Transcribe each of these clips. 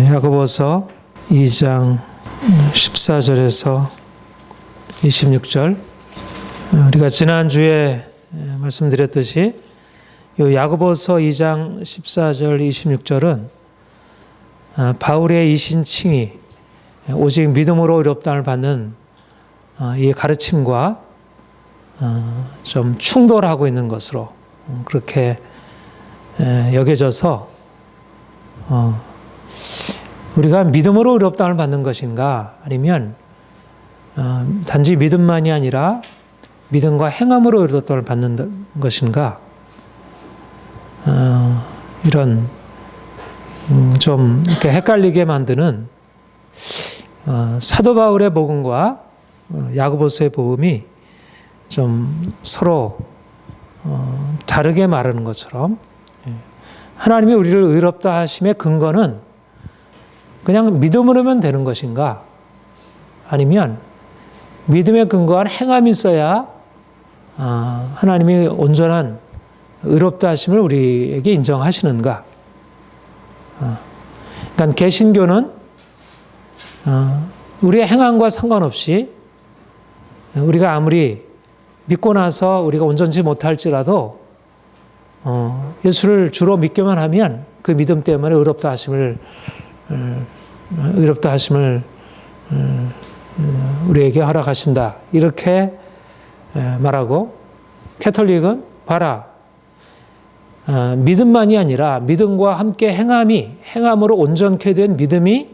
야고보서 2장 14절에서 26절. 우리가 지난주에 말씀드렸듯이 이 야고보서 2장 14절 26절은 바울의 이 신칭이 오직 믿음으로 의롭다함을 받는 이 가르침과 좀 충돌하고 있는 것으로 그렇게 여겨져서 우리가 믿음으로 의롭다함을 받는 것인가, 아니면 단지 믿음만이 아니라 믿음과 행함으로 의롭다함을 받는 것인가, 이런 좀 이렇게 헷갈리게 만드는 사도 바울의 복음과 야고보서의 복음이 좀 서로 다르게 말하는 것처럼, 하나님이 우리를 의롭다 하심의 근거는 그냥 믿음으로면 되는 것인가, 아니면 믿음에 근거한 행함이 있어야 하나님이 온전한 의롭다 하심을 우리에게 인정하시는가. 그러니까 개신교는 우리의 행함과 상관없이 우리가 아무리 믿고 나서 우리가 온전치 못할지라도 예수를 주로 믿기만 하면 그 믿음 때문에 의롭다 하심을 우리에게 허락하신다, 이렇게 말하고, 캐톨릭은 봐라, 믿음만이 아니라 믿음과 함께 행함으로 온전케 된 믿음이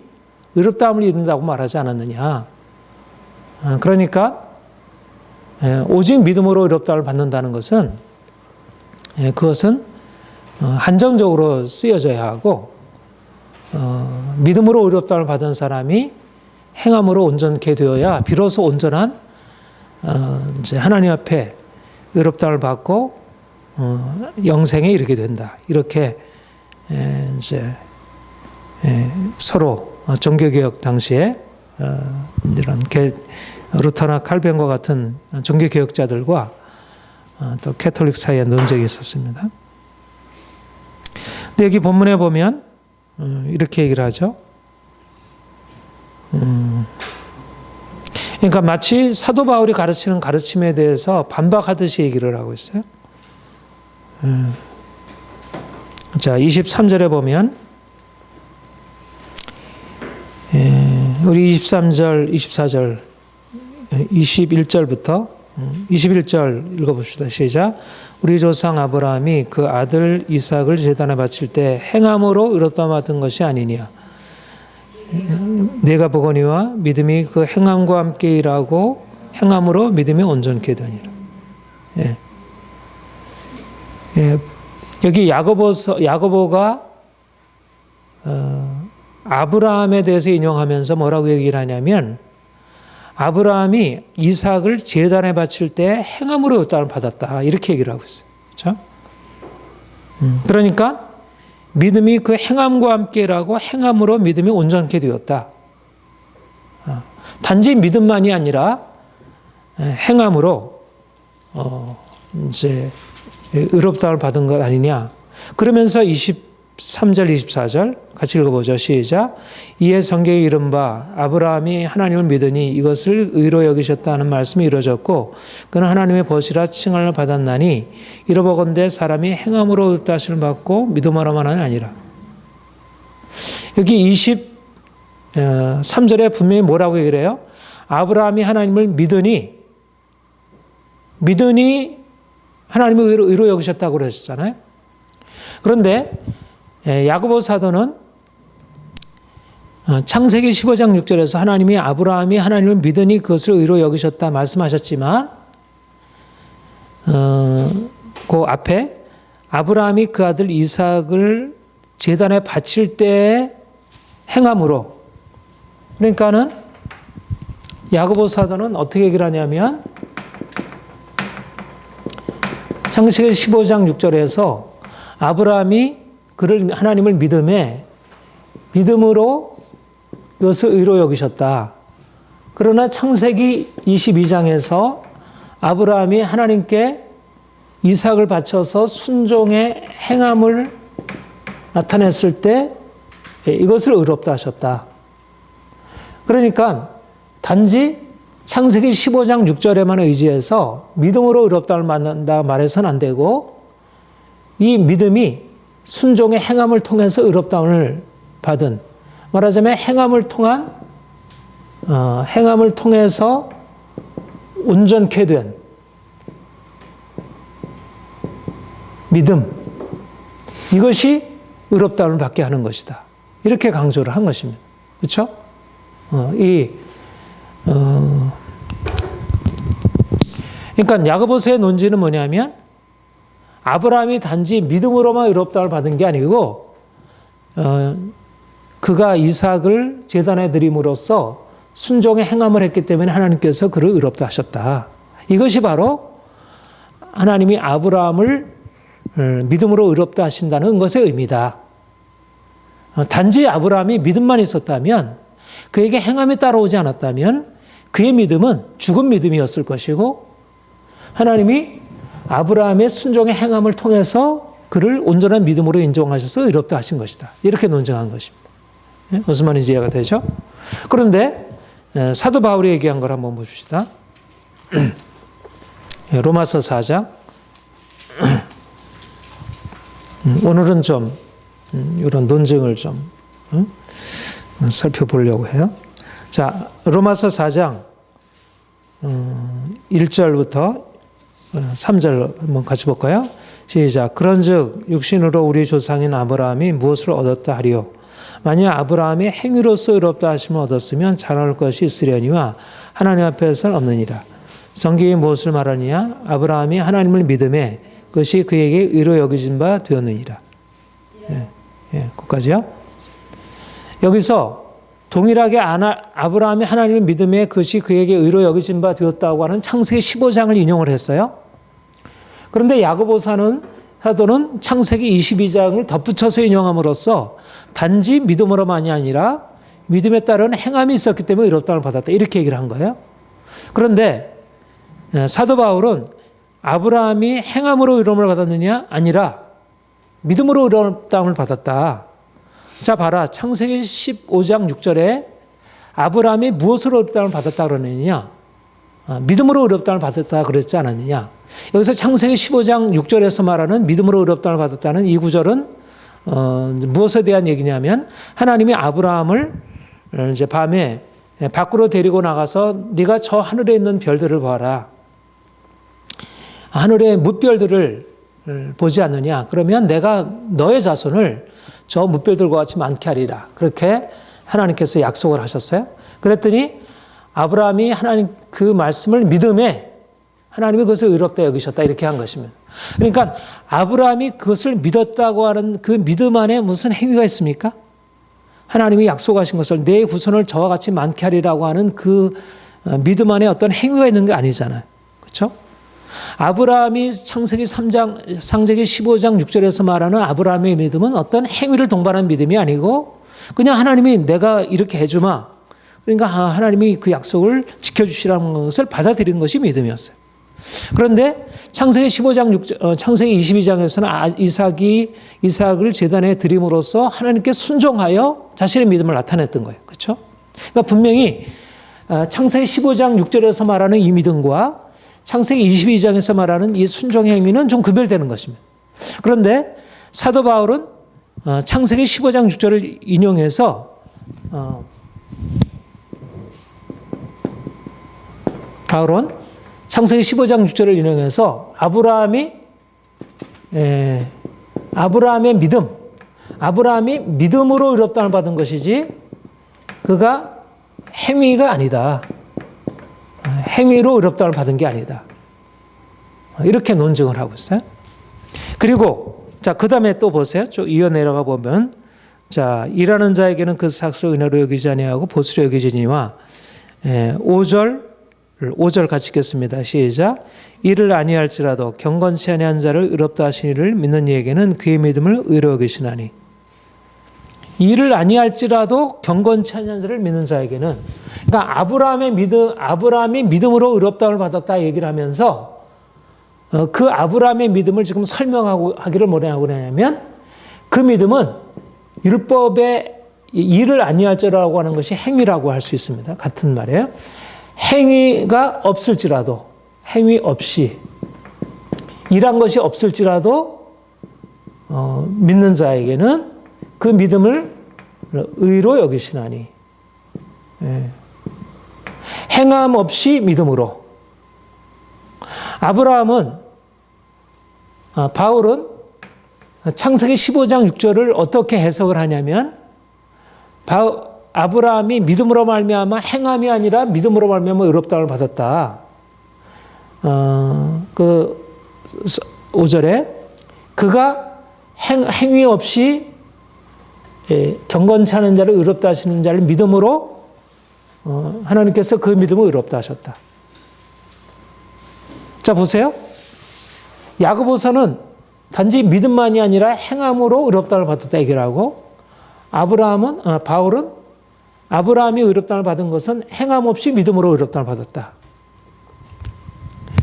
의롭다함을 이룬다고 말하지 않았느냐. 그러니까 오직 믿음으로 의롭다함을 받는다는 것은 그것은 한정적으로 쓰여져야 하고, 믿음으로 의롭다함을 받은 사람이 행함으로 온전케 되어야 비로소 온전한 이제 하나님 앞에 의롭다함을 받고 영생에 이르게 된다. 이렇게 이제 서로 종교개혁 당시에 이런 루터나 칼빈과 같은 종교개혁자들과 또 캐톨릭 사이에 논쟁이 있었습니다. 근데 여기 본문에 보면 이렇게 얘기를 하죠. 그러니까 마치 사도 바울이 가르치는 가르침에 대해서 반박하듯이 얘기를 하고 있어요. 자, 23절에 보면 우리 23절, 24절, 21절부터 21절 읽어봅시다. 시작. 우리 조상 아브라함이 그 아들 이삭을 제단에 바칠 때 행함으로 의롭다 받은 것이 아니냐. 내가 보거니와 믿음이 그 행함과 함께 일하고 행함으로 믿음이 온전케 되니라. 예. 예. 여기 야고보가 아브라함에 대해서 인용하면서 뭐라고 얘기를 하냐면, 아브라함이 이삭을 제단에 바칠 때 행함으로 의롭다함을 받았다, 이렇게 얘기를 하고 있어요. 그렇죠? 그러니까 믿음이 그 행함과 함께 일하고 행함으로 믿음이 온전케 되었다. 단지 믿음만이 아니라 행함으로 이제 의롭다함을 받은 것 아니냐. 그러면서 23절, 24절 같이 읽어보죠. 시작. 이에 성경에 이른 바 아브라함이 하나님을 믿으니 이것을 의로 여기셨다는 말씀이 이루어졌고, 그는 하나님의 벗이라 칭함을 받았나니 이러보건대 사람이 행함으로 의롭다 하심을 받고 믿음으로만은 아니라. 여기 23절에 분명히 뭐라고 얘기를 해요? 아브라함이 하나님을 믿으니 하나님을 의로 여기셨다고 그러셨잖아요. 그런데 야고보 사도는 창세기 15장 6절에서 아브라함이 하나님을 믿으니 그것을 의로 여기셨다 말씀하셨지만, 그 앞에 아브라함이 그 아들 이삭을 제단에 바칠 때의 행함으로, 그러니까는 야고보 사도는 어떻게 얘기를 하냐면, 창세기 15장 6절에서 아브라함이 하나님을 믿음으로 이것을 의로 여기셨다. 그러나 창세기 22장에서 아브라함이 하나님께 이삭을 바쳐서 순종의 행함을 나타냈을 때 이것을 의롭다 하셨다. 그러니까 단지 창세기 15장 6절에만 의지해서 믿음으로 의롭다를 만난다 말해서는 안 되고, 이 믿음이 순종의 행함을 통해서 의롭다함을 받은, 말하자면 행함을 통해서 온전케 된 믿음, 이것이 의롭다함을 받게 하는 것이다. 이렇게 강조를 한 것입니다. 그렇죠? 그러니까 야고보서의 논지는 뭐냐면, 아브라함이 단지 믿음으로만 의롭다함을 받은 게 아니고, 그가 이삭을 제단에 드림으로써 순종의 행함을 했기 때문에 하나님께서 그를 의롭다 하셨다. 이것이 바로 하나님이 아브라함을 믿음으로 의롭다 하신다는 것의 의미다. 단지 아브라함이 믿음만 있었다면, 그에게 행함이 따라오지 않았다면 그의 믿음은 죽은 믿음이었을 것이고, 하나님이 아브라함의 순종의 행함을 통해서 그를 온전한 믿음으로 인정하셔서 의롭다 하신 것이다. 이렇게 논증한 것입니다. 무슨 말인지 이해가 되죠? 그런데 사도 바울이 얘기한 걸 한번 봅시다. 로마서 4장. 오늘은 좀 이런 논증을 좀 살펴보려고 해요. 자, 로마서 4장 1절부터 3절 한번 같이 볼까요? 시작. 그런즉 육신으로 우리 조상인 아브라함이 무엇을 얻었다 하리요? 만약 아브라함이 행위로서 의롭다 하심을 얻었으면 자랑할 것이 있으려니와 하나님 앞에서는 없느니라. 성경이 무엇을 말하느냐? 아브라함이 하나님을 믿음에 그것이 그에게 의로 여겨진 바 되었느니라. 거기까지요. 여기서 동일하게 아브라함이 하나님을 믿음에 그것이 그에게 의로 여겨진 바 되었다고 하는 창세기 15장을 인용을 했어요. 그런데 야고보 사도는 창세기 22장을 덧붙여서 인용함으로써 단지 믿음으로만이 아니라 믿음에 따른 행함이 있었기 때문에 의롭다함을 받았다. 이렇게 얘기를 한 거예요. 그런데 사도 바울은 아브라함이 행함으로 의로움을 받았느냐? 아니라 믿음으로 의롭다함을 받았다. 자, 봐라. 창세기 15장 6절에 아브라함이 무엇으로 의롭다함을 받았다 그러느냐? 믿음으로 의롭다함을 받았다 그랬지 않았느냐? 여기서 창세기 15장 6절에서 말하는 믿음으로 의롭다함을 받았다는 이 구절은 무엇에 대한 얘기냐면, 하나님이 아브라함을 이제 밤에 밖으로 데리고 나가서 네가 저 하늘에 있는 별들을 봐라. 하늘의 뭇별들을 보지 않느냐? 그러면 내가 너의 자손을 저 뭇별들과 같이 많게 하리라. 그렇게 하나님께서 약속을 하셨어요. 그랬더니 아브라함이 하나님 그 말씀을 믿음에 하나님이 그것을 의롭다 여기셨다. 이렇게 한 것입니다. 그러니까 아브라함이 그것을 믿었다고 하는 그 믿음 안에 무슨 행위가 있습니까? 하나님이 약속하신 것을 내 후손을 저와 같이 많게 하리라고 하는 그 믿음 안에 어떤 행위가 있는 게 아니잖아요. 그렇죠? 아브라함이 창세기 15장 6절에서 말하는 아브라함의 믿음은 어떤 행위를 동반한 믿음이 아니고, 그냥 하나님이 내가 이렇게 해주마. 그러니까 하나님이 그 약속을 지켜주시라는 것을 받아들이는 것이 믿음이었어요. 그런데 창세기 22장에서는 이삭을 제단에 드림으로써 하나님께 순종하여 자신의 믿음을 나타냈던 거예요. 그렇죠? 그러니까 분명히 창세기 15장 6절에서 말하는 이 믿음과 창세기 22장에서 말하는 이 순종의 행위는 좀 구별되는 것입니다. 그런데 사도 바울은 창세기 15장 6절을 인용해서 바울은 창세기 15장 6절을 인용해서 아브라함의 믿음, 아브라함이 믿음으로 의롭다함을 받은 것이지 그가 행위가 아니다. 행위로 의롭다함을 받은 게 아니다. 이렇게 논증을 하고 있어요. 그리고 자, 그다음에 또 보세요. 좀 이어 내려가 보면, 자, 일하는 자에게는 그 삭스를 은혜로 여기지 아니하고 보수로 여기지니와 5절 같이 읽겠습니다. 시작. 이를 아니할지라도 경건치 아니한 자를 의롭다 하시니를 믿는 이에게는 그의 믿음을 의로 여기시나니. 이를 아니할지라도 경건치 아니한 자를 믿는 자에게는, 그러니까 아브라함이 믿음으로 의롭다함을 받았다 얘기를 하면서 그 아브라함의 믿음을 지금 설명하기를 뭐라고 하냐면, 그 믿음은 율법의 일을 아니할지라고 하는 것이 행위라고 할 수 있습니다. 같은 말이에요. 행위가 없을지라도, 행위 없이, 일한 것이 없을지라도 믿는 자에게는 그 믿음을 의로 여기시나니. 예. 행함 없이 믿음으로. 바울은 창세기 15장 6절을 어떻게 해석을 하냐면, 아브라함이 믿음으로 말미암아 행함이 아니라 믿음으로 말미암아 의롭다함을 받았다. 그 5절에 그가 행위 없이 경건치 않은 자를 의롭다 하시는 자를 믿음으로 하나님께서 그 믿음을 의롭다 하셨다. 자, 보세요. 야고보서는 단지 믿음만이 아니라 행함으로 의롭다를 받았다 얘기를 하고, 바울은 아브라함이 의롭다를 받은 것은 행함 없이 믿음으로 의롭다를 받았다.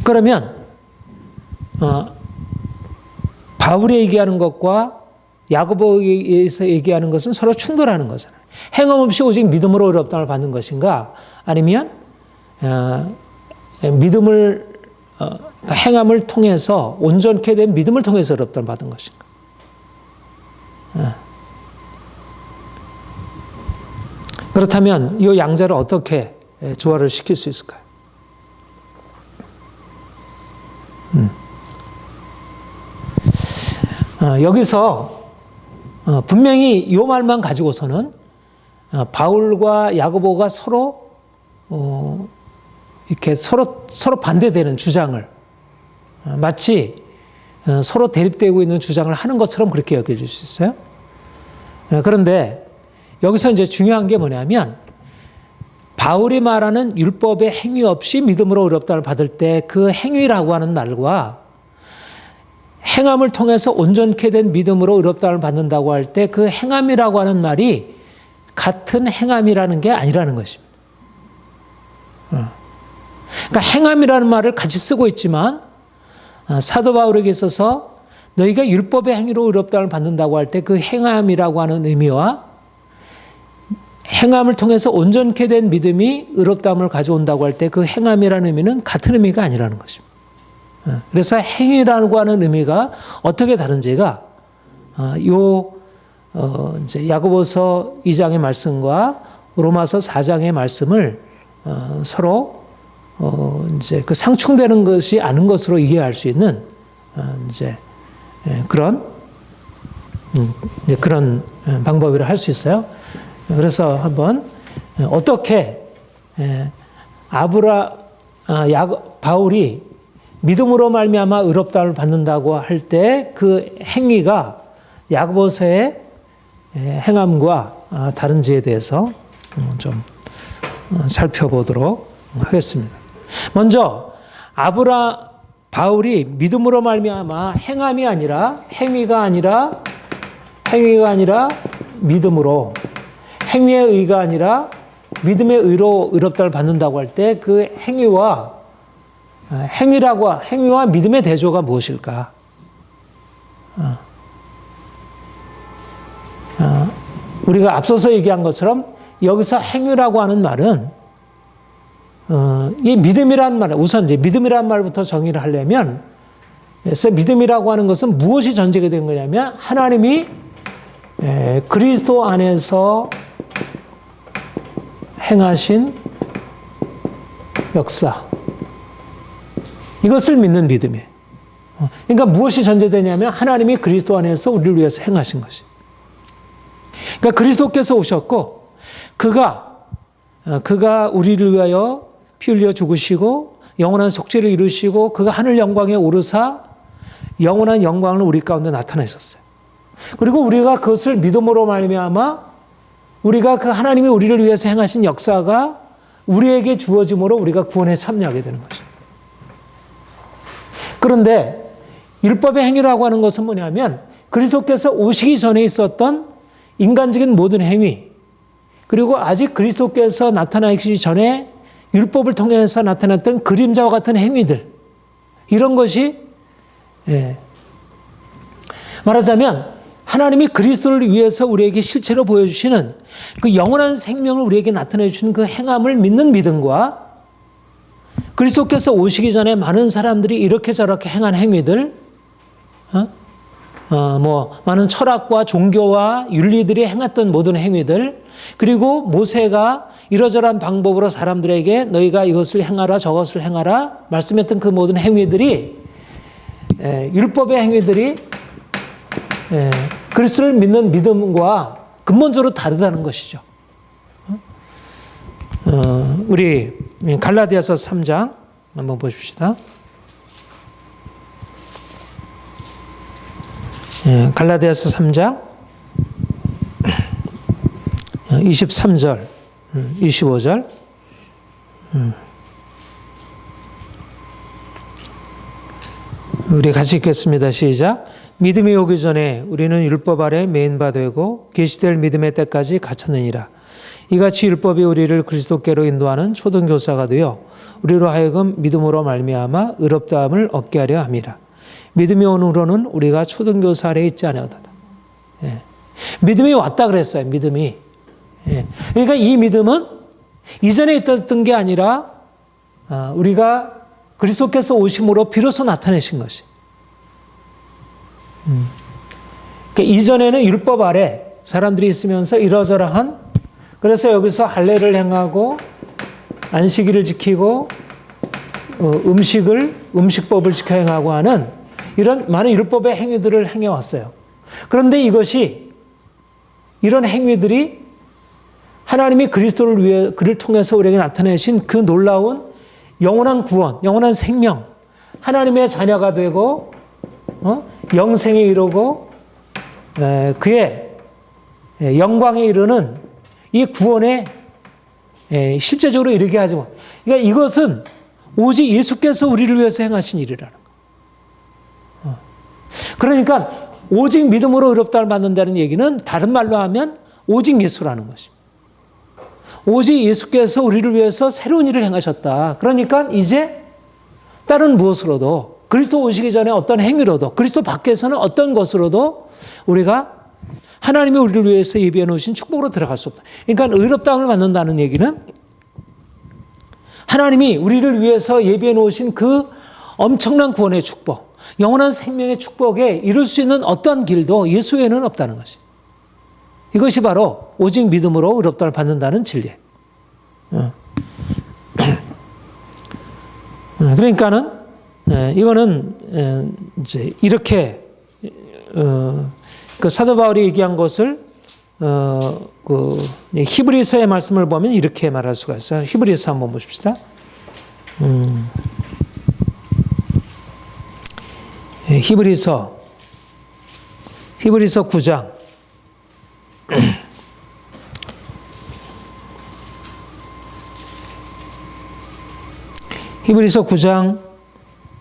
그러면 바울이 얘기하는 것과 야고보에서 얘기하는 것은 서로 충돌하는 거잖아요. 행함 없이 오직 믿음으로 의롭다를 받는 것인가, 아니면 행함을 통해서 온전케 된 믿음을 통해서 의롭다를 받은 것인가. 그렇다면 이 양자를 어떻게 조화를 시킬 수 있을까요? 여기서 분명히 이 말만 가지고서는 바울과 야고보가 서로 이렇게 서로 반대되는 주장을, 마치 서로 대립되고 있는 주장을 하는 것처럼 그렇게 여겨질 수 있어요. 그런데 여기서 이제 중요한 게 뭐냐면, 바울이 말하는 율법의 행위 없이 믿음으로 의롭다를 받을 때 그 행위라고 하는 말과 행함을 통해서 온전케 된 믿음으로 의롭다를 받는다고 할 때 그 행함이라고 하는 말이 같은 행함이라는 게 아니라는 것입니다. 그러니까 행함이라는 말을 같이 쓰고 있지만, 사도 바울에게 있어서 너희가 율법의 행위로 의롭다를 받는다고 할 때 그 행함이라고 하는 의미와 행함을 통해서 온전케 된 믿음이 의롭다함을 가져온다고 할 때 그 행함이라는 의미는 같은 의미가 아니라는 것입니다. 그래서 행위라고 하는 의미가 어떻게 다른지가 이제 야고보서 2장의 말씀과 로마서 4장의 말씀을 서로 이제 그 상충되는 것이 아닌 것으로 이해할 수 있는 이제 그런 방법이라 할 수 있어요. 그래서 한번 어떻게 바울이 믿음으로 말미암아 의롭다함을 받는다고 할 때 그 행위가 야고보서의 행함과 다른지에 대해서 좀 살펴보도록 하겠습니다. 먼저 바울이 믿음으로 말미암아 행위가 아니라 믿음으로, 행위의 의가 아니라 믿음의 의로 의롭다를 받는다고 할 때 그 행위와 믿음의 대조가 무엇일까? 우리가 앞서서 얘기한 것처럼 여기서 행위라고 하는 말은 이 믿음이라는 말, 우선 이제 믿음이라는 말부터 정의를 하려면, 그래서 믿음이라고 하는 것은 무엇이 전제가 된 거냐면 하나님이 그리스도 안에서 행하신 역사, 이것을 믿는 믿음이에요. 그러니까 무엇이 전제되냐면 하나님이 그리스도 안에서 우리를 위해서 행하신 것이. 그러니까 그리스도께서 오셨고 그가 우리를 위하여 피 흘려 죽으시고 영원한 속죄를 이루시고 그가 하늘 영광에 오르사 영원한 영광을 우리 가운데 나타내셨어요. 그리고 우리가 그것을 믿음으로 말미암아 우리가 그 하나님이 우리를 위해서 행하신 역사가 우리에게 주어짐으로 우리가 구원에 참여하게 되는 것입니다. 그런데 율법의 행위라고 하는 것은 뭐냐면 그리스도께서 오시기 전에 있었던 인간적인 모든 행위, 그리고 아직 그리스도께서 나타나기 전에 율법을 통해서 나타났던 그림자와 같은 행위들, 이런 것이 말하자면 하나님이 그리스도를 위해서 우리에게 실체로 보여주시는 그 영원한 생명을 우리에게 나타내 주시는 그 행함을 믿는 믿음과 그리스도께서 오시기 전에 많은 사람들이 이렇게 저렇게 행한 행위들, 많은 철학과 종교와 윤리들이 행했던 모든 행위들, 그리고 모세가 이러저러한 방법으로 사람들에게 너희가 이것을 행하라 저것을 행하라 말씀했던 그 모든 행위들이 율법의 행위들이 그리스도를 믿는 믿음과 근본적으로 다르다는 것이죠. 우리 갈라디아서 3장 한번 보십시다. 갈라디아서 3장 23절, 25절. 우리 같이 읽겠습니다. 시작. 믿음이 오기 전에 우리는 율법 아래 매인 바 되고 계시될 믿음의 때까지 갇혔느니라. 이같이 율법이 우리를 그리스도께로 인도하는 초등교사가 되어 우리로 하여금 믿음으로 말미암아 의롭다함을 얻게 하려 함이라. 믿음이 온 후로는 우리가 초등교사 아래에 있지 아니하도다. 믿음이 왔다 그랬어요. 믿음이. 그러니까 이 믿음은 이전에 있었던 게 아니라 우리가 그리스도께서 오심으로 비로소 나타내신 것이. 그러니까 이전에는 율법 아래 사람들이 있으면서 이러저러한, 그래서 여기서 할례를 행하고 안식일을 지키고 음식법을 지켜 행하고 하는 이런 많은 율법의 행위들을 행해왔어요. 그런데 이런 행위들이 하나님이 그리스도를 위해 그를 통해서 우리에게 나타내신 그 놀라운 영원한 구원, 영원한 생명, 하나님의 자녀가 되고 영생에 이르고 그의 영광에 이르는 이 구원에 실제적으로 이르게 하지 못. 그러니까 이것은 오직 예수께서 우리를 위해서 행하신 일이라는 거. 그러니까 오직 믿음으로 의롭다를 받는다는 얘기는 다른 말로 하면 오직 예수라는 것입니다. 오직 예수께서 우리를 위해서 새로운 일을 행하셨다. 그러니까 이제 다른 무엇으로도, 그리스도 오시기 전에 어떤 행위로도, 그리스도 밖에서는 어떤 것으로도 우리가 하나님이 우리를 위해서 예비해 놓으신 축복으로 들어갈 수 없다. 그러니까 의롭다함을 받는다는 얘기는 하나님이 우리를 위해서 예비해 놓으신 그 엄청난 구원의 축복, 영원한 생명의 축복에 이룰 수 있는 어떤 길도 예수 외에는 없다는 것이. 이것이 바로 오직 믿음으로 의롭다를 받는다는 진리. 그러니까는 이거는 이제 이렇게 그 사도 바울이 얘기한 것을 그 히브리서의 말씀을 보면 이렇게 말할 수가 있어요. 히브리서 한번 보십시다. 히브리서 9장 히브리서 9장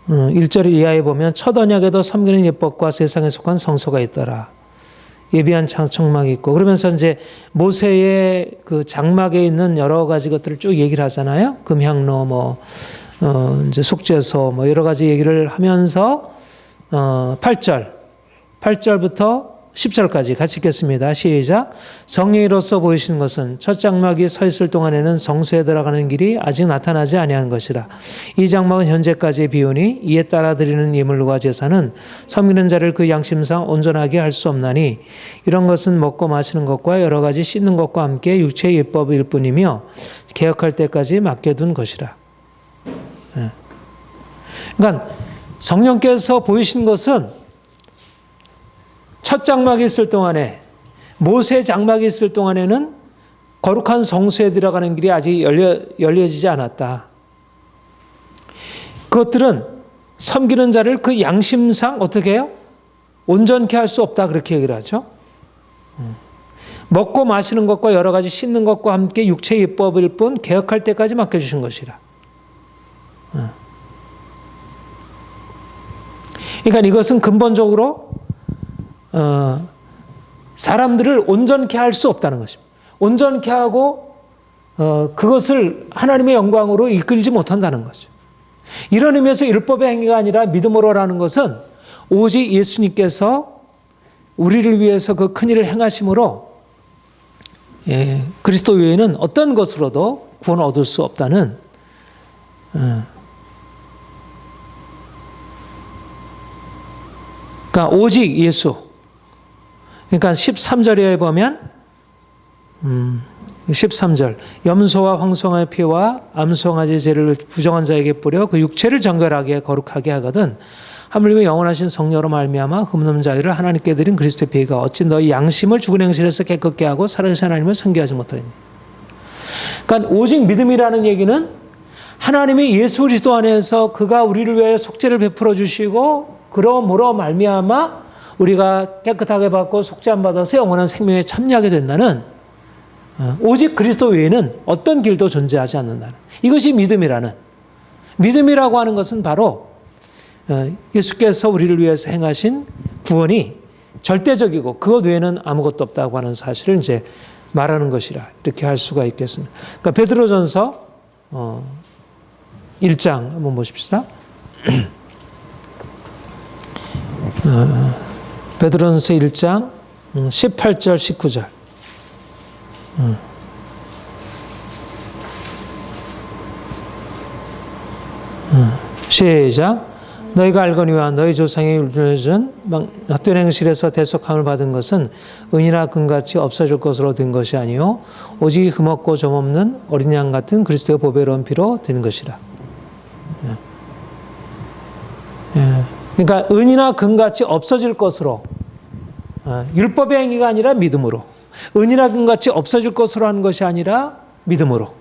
1절 이하에 보면 첫 언약에도 섬기는 예법과 세상에 속한 성소가 있더라. 예비한 장막이 있고, 그러면서 이제 모세의 그 장막에 있는 여러 가지 것들을 쭉 얘기를 하잖아요. 금향로, 이제 속죄소, 여러 가지 얘기를 하면서 8절부터 10절까지 같이 읽겠습니다. 시작. 성령으로서 보이시는 것은 첫 장막이 서 있을 동안에는 성소에 들어가는 길이 아직 나타나지 아니한 것이라. 이 장막은 현재까지의 비유니 이에 따라 드리는 예물과 제사는 섬기는 자를 그 양심상 온전하게 할 수 없나니 이런 것은 먹고 마시는 것과 여러 가지 씻는 것과 함께 육체의 예법일 뿐이며 개혁할 때까지 맡겨둔 것이라. 그러니까 성령께서 보이신 것은 첫 장막이 있을 동안에, 모세 장막이 있을 동안에는 거룩한 성소에 들어가는 길이 아직 열려지지 않았다. 그것들은 섬기는 자를 그 양심상 어떻게 해요? 온전케 할 수 없다, 그렇게 얘기를 하죠. 먹고 마시는 것과 여러 가지 씻는 것과 함께 육체의 예법일 뿐 개혁할 때까지 맡겨주신 것이라. 그러니까 이것은 근본적으로 사람들을 온전케 할 수 없다는 것입니다. 온전케 하고 그것을 하나님의 영광으로 이끌지 못한다는 거죠. 이런 의미에서 율법의 행위가 아니라 믿음으로라는 것은 오직 예수님께서 우리를 위해서 그 큰일을 행하심으로 그리스도 외에는 어떤 것으로도 구원을 얻을 수 없다는 그러니까 오직 예수. 그러니까 13절에 보면 13절 염소와 황송아의 피와 암송아지 죄를 부정한 자에게 뿌려 그 육체를 정결하게 거룩하게 하거든 하물며 영원하신 성령으로 말미암아 흠없는 자유를 하나님께 드린 그리스도의 피가 어찌 너희 양심을 죽은 행실에서 깨끗게 하고 살아계신 하나님을 섬기하지 못하니. 그러니까 오직 믿음이라는 얘기는 하나님이 예수 그리스도 안에서 그가 우리를 위해 속죄를 베풀어 주시고 그러므로 말미암아 우리가 깨끗하게 받고 속죄함 받아서 영원한 생명에 참여하게 된다는 오직 그리스도 외에는 어떤 길도 존재하지 않는다는 이것이 믿음이라는 믿음이라고 하는 것은 바로 예수께서 우리를 위해서 행하신 구원이 절대적이고 그것 외에는 아무것도 없다고 하는 사실을 이제 말하는 것이라 이렇게 할 수가 있겠습니다. 그러니까 베드로전서 1장 한번 보십시다. 베드로전서 1장 18절 19절 시작. 너희가 알거니와 너희 조상이 울려준 헛된 행실에서 대속함을 받은 것은 은이나 금같이 없어질 것으로 된 것이 아니요 오직 흠없고 점없는 어린 양 같은 그리스도의 보배로운 피로 된 것이라. 그러니까 은이나 금같이 없어질 것으로 율법의 행위가 아니라 믿음으로 은이나 금같이 없어질 것으로 하는 것이 아니라 믿음으로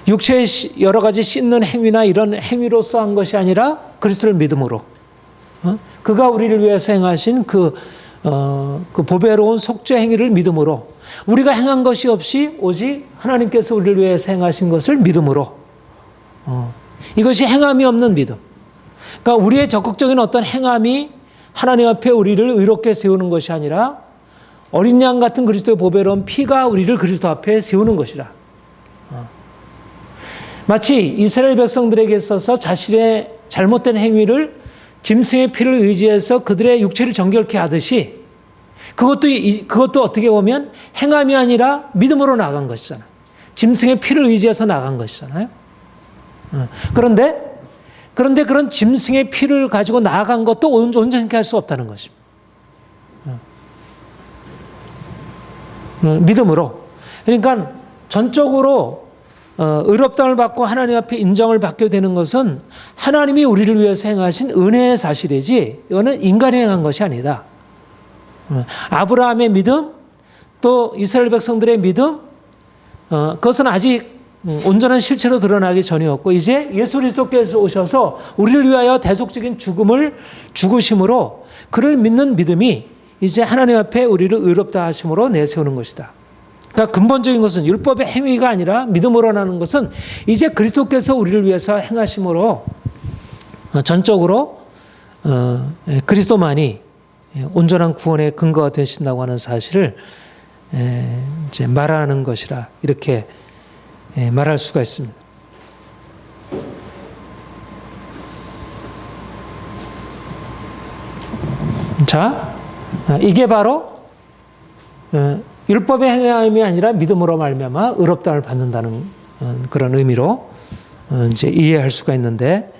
육체의 여러 가지 씻는 행위나 이런 행위로서 한 것이 아니라 그리스도를 믿음으로 그가 우리를 위해서 행하신 그 보배로운 속죄 행위를 믿음으로 우리가 행한 것이 없이 오직 하나님께서 우리를 위해서 행하신 것을 믿음으로 이것이 행함이 없는 믿음. 그러니까 우리의 적극적인 어떤 행함이 하나님 앞에 우리를 의롭게 세우는 것이 아니라 어린 양 같은 그리스도의 보배로운 피가 우리를 그리스도 앞에 세우는 것이라. 마치 이스라엘 백성들에게 있어서 자신의 잘못된 행위를 짐승의 피를 의지해서 그들의 육체를 정결케 하듯이 그것도 어떻게 보면 행함이 아니라 믿음으로 나간 것이잖아요. 짐승의 피를 의지해서 나간 것이잖아요. 그런데 그런 짐승의 피를 가지고 나아간 것도 온전케 할 수 없다는 것입니다. 믿음으로. 그러니까 전적으로 의롭다함을 받고 하나님 앞에 인정을 받게 되는 것은 하나님이 우리를 위해서 행하신 은혜의 사실이지 이거는 인간이 행한 것이 아니다. 아브라함의 믿음 또 이스라엘 백성들의 믿음 그것은 아직 온전한 실체로 드러나기 전이었고 이제 예수 그리스도께서 오셔서 우리를 위하여 대속적인 죽음을 죽으심으로 그를 믿는 믿음이 이제 하나님 앞에 우리를 의롭다 하심으로 내세우는 것이다. 그러니까 근본적인 것은 율법의 행위가 아니라 믿음으로 나는 것은 이제 그리스도께서 우리를 위해서 행하심으로 전적으로 그리스도만이 온전한 구원의 근거가 되신다고 하는 사실을 이제 말하는 것이라 이렇게 말할 수가 있습니다. 자, 이게 바로 율법의 행함이 아니라 믿음으로 말미암아 의롭다함을 받는다는 그런 의미로 이제 이해할 수가 있는데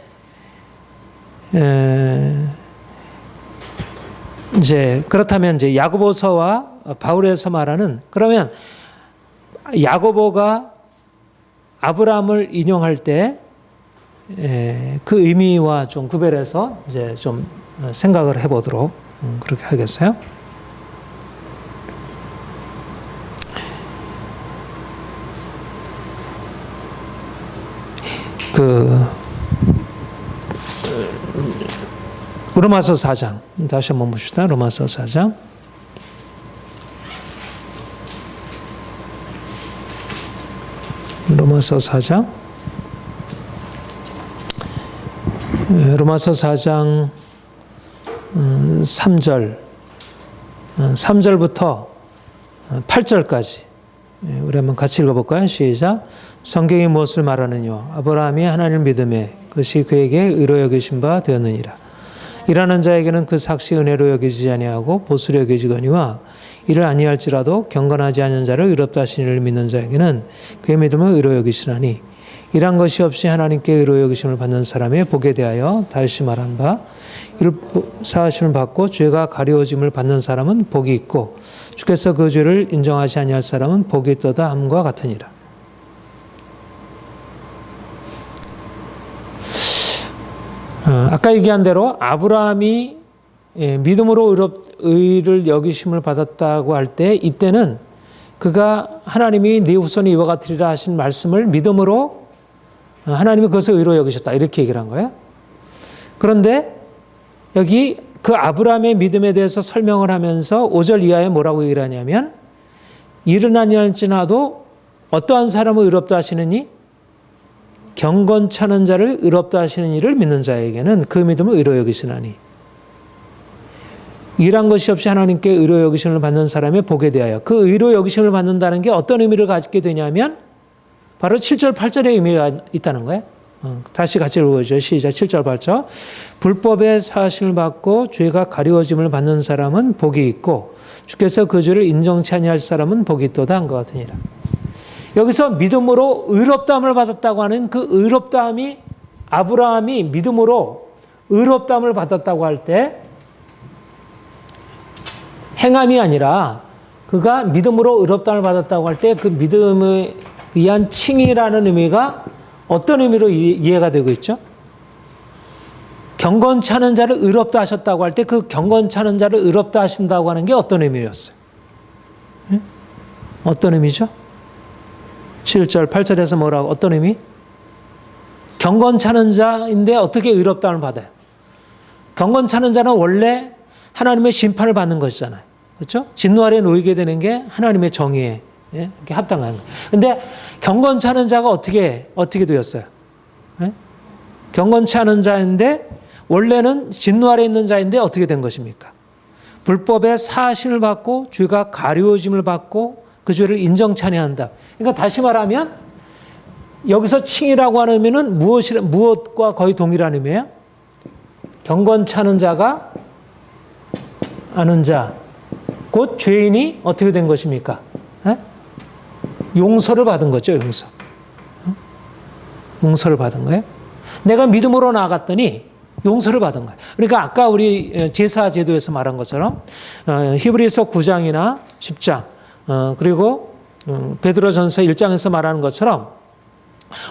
이제 그렇다면 이제 야고보서와 바울에서 말하는 그러면 야고보가 아브라함을 인용할 때 그 의미와 좀 구별해서 이제 좀 생각을 해보도록 그렇게 하겠어요. 로마서 4장 다시 한번 봅시다. 로마서 4장. 로마서 4장. 로마서 4장 3절부터 8절까지 우리 한번 같이 읽어볼까요? 시작. 성경이 무엇을 말하느냐? 아브라함이 하나님을 믿음에 그것이 그에게 의로 여기신 바 되었느니라. 일하는 자에게는 그 삭시 은혜로 여기지 아니하고 보수로 여기지거니와 이를 아니할지라도 경건하지 않은 자를 의롭다 하신 이를 믿는 자에게는 그의 믿음을 의로 여기시나니 일한 것이 없이 하나님께 의로 여기심을 받는 사람의 복에 대하여 다시 말한 바 이를 사하심을 받고 죄가 가려워짐을 받는 사람은 복이 있고 주께서 그 죄를 인정하지 아니할 사람은 복이 있도다 함과 같으니라. 아까 얘기한 대로 아브라함이 믿음으로 의를 여기심을 받았다고 할 때 이때는 그가 하나님이 네 후손이 이와 같으리라 하신 말씀을 믿음으로 하나님이 그것을 의로 여기셨다 이렇게 얘기를 한 거예요. 그런데 여기 그 아브라함의 믿음에 대해서 설명을 하면서 5절 이하에 뭐라고 얘기를 하냐면 일은 아니할지라도 어떠한 사람을 의롭다 하시느니 경건찮은 자를 의롭다 하시는 이를 믿는 자에게는 그 믿음을 의로 여기시나니 일한 것이 없이 하나님께 의로 여기심을 받는 사람의 복에 대하여 그 의로 여기심을 받는다는 게 어떤 의미를 가지게 되냐면 바로 7절 8절의 의미가 있다는 거예요. 다시 같이 읽어보죠. 시작. 7절 8절. 불법의 사하심을 받고 죄가 가려워짐을 받는 사람은 복이 있고 주께서 그 죄를 인정치 아니할 사람은 복이 있도다 한 것 같으니라. 여기서 믿음으로 의롭다함을 받았다고 하는 그 의롭다함이 아브라함이 믿음으로 의롭다함을 받았다고 할 때 행함이 아니라 그가 믿음으로 의롭다함을 받았다고 할 때 그 믿음에 의한 칭의라는 의미가 어떤 의미로 이해가 되고 있죠? 경건치 않은 자를 의롭다 하셨다고 할 때 그 경건치 않은 자를 의롭다 하신다고 하는 게 어떤 의미였어요? 어떤 의미죠? 7절, 8절에서 뭐라고? 어떤 의미? 경건치 않은 자인데 어떻게 의롭다함을 받아요? 경건치 않은 자는 원래 하나님의 심판을 받는 것이잖아요. 그렇죠? 진노 아래 놓이게 되는 게 하나님의 정의에 합당한 거예요. 근데 경건치 않은 자가 어떻게 되었어요? 경건치 않은 자인데 원래는 진노 아래 있는 자인데 어떻게 된 것입니까? 불법의 사하심을 받고 죄가 가려워짐을 받고 그 죄를 인정치 아니한다. 그러니까 다시 말하면 여기서 칭이라고 하는 의미는 무엇과 거의 동일한 의미예요? 경건치 않은 자가 아는 자, 곧 죄인이 어떻게 된 것입니까? 용서를 받은 거죠, 용서. 용서를 받은 거예요. 내가 믿음으로 나아갔더니 용서를 받은 거예요. 그러니까 아까 우리 제사 제도에서 말한 것처럼 히브리서 9장이나 10장 그리고 베드로전서 1장에서 말하는 것처럼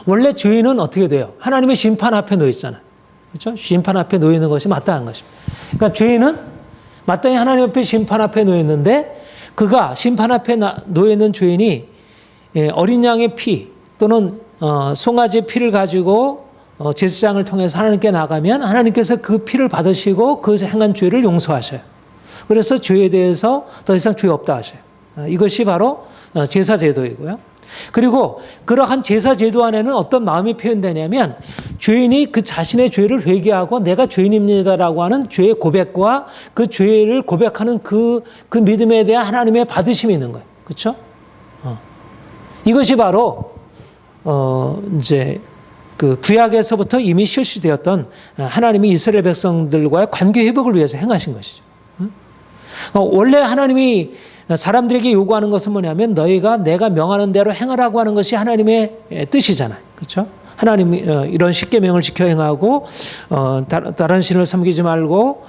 원래 죄인은 어떻게 돼요? 하나님의 심판 앞에 놓여 있잖아요. 그렇죠? 심판 앞에 놓여 있는 것이 마땅한 것입니다. 그러니까 죄인은 마땅히 하나님 앞에 심판 앞에 놓여 있는데 그가 심판 앞에 놓여 있는 죄인이 어린 양의 피 또는 송아지의 피를 가지고 제사장을 통해서 하나님께 나가면 하나님께서 그 피를 받으시고 그 행한 죄를 용서하셔요. 그래서 죄에 대해서 더 이상 죄 없다 하셔요. 이것이 바로 제사 제도이고요. 그리고 그러한 제사 제도 안에는 어떤 마음이 표현되냐면 죄인이 그 자신의 죄를 회개하고 내가 죄인입니다라고 하는 죄의 고백과 그 죄를 고백하는 그 믿음에 대한 하나님의 받으심이 있는 거예요. 그렇죠? 이것이 바로 이제 그 구약에서부터 이미 실시되었던 하나님이 이스라엘 백성들과의 관계 회복을 위해서 행하신 것이죠. 원래 하나님이 사람들에게 요구하는 것은 뭐냐면 너희가 내가 명하는 대로 행하라고 하는 것이 하나님의 뜻이잖아요. 그렇죠? 하나님이 이런 십계명을 지켜 행하고 다른 신을 섬기지 말고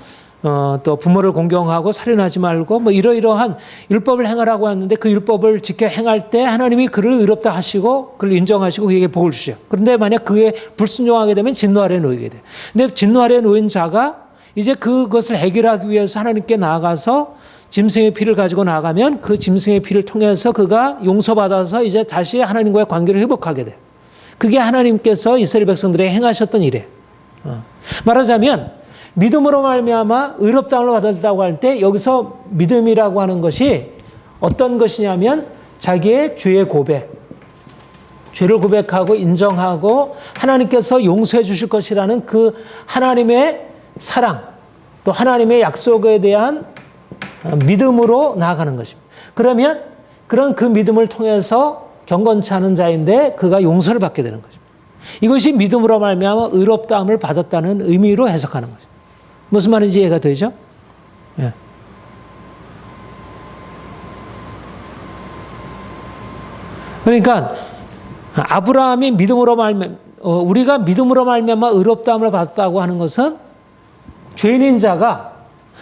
또 부모를 공경하고 살인하지 말고 뭐 이러이러한 율법을 행하라고 하는데 그 율법을 지켜 행할 때 하나님이 그를 의롭다 하시고 그를 인정하시고 그에게 복을 주셔요. 그런데 만약 그에 불순종하게 되면 진노 아래에 놓이게 돼요. 근데 진노 아래에 놓인 자가 이제 그것을 해결하기 위해서 하나님께 나아가서 짐승의 피를 가지고 나가면 그 짐승의 피를 통해서 그가 용서받아서 이제 다시 하나님과의 관계를 회복하게 돼요. 그게 하나님께서 이스라엘 백성들에게 행하셨던 일이에요. 말하자면 믿음으로 말미암아 의롭다함을 받았다고 할 때 여기서 믿음이라고 하는 것이 어떤 것이냐면 자기의 죄의 고백, 죄를 고백하고 인정하고 하나님께서 용서해 주실 것이라는 그 하나님의 사랑 또 하나님의 약속에 대한 믿음으로 나아가는 것입니다. 그러면 그런 그 믿음을 통해서 경건치 않은 자인데 그가 용서를 받게 되는 것입니다. 이것이 믿음으로 말미암아 의롭다함을 받았다는 의미로 해석하는 것입니다. 무슨 말인지 이해가 되죠? 예. 그러니까 아브라함이 믿음으로 우리가 믿음으로 말미암아 의롭다함을 받았다고 하는 것은 죄인인 자가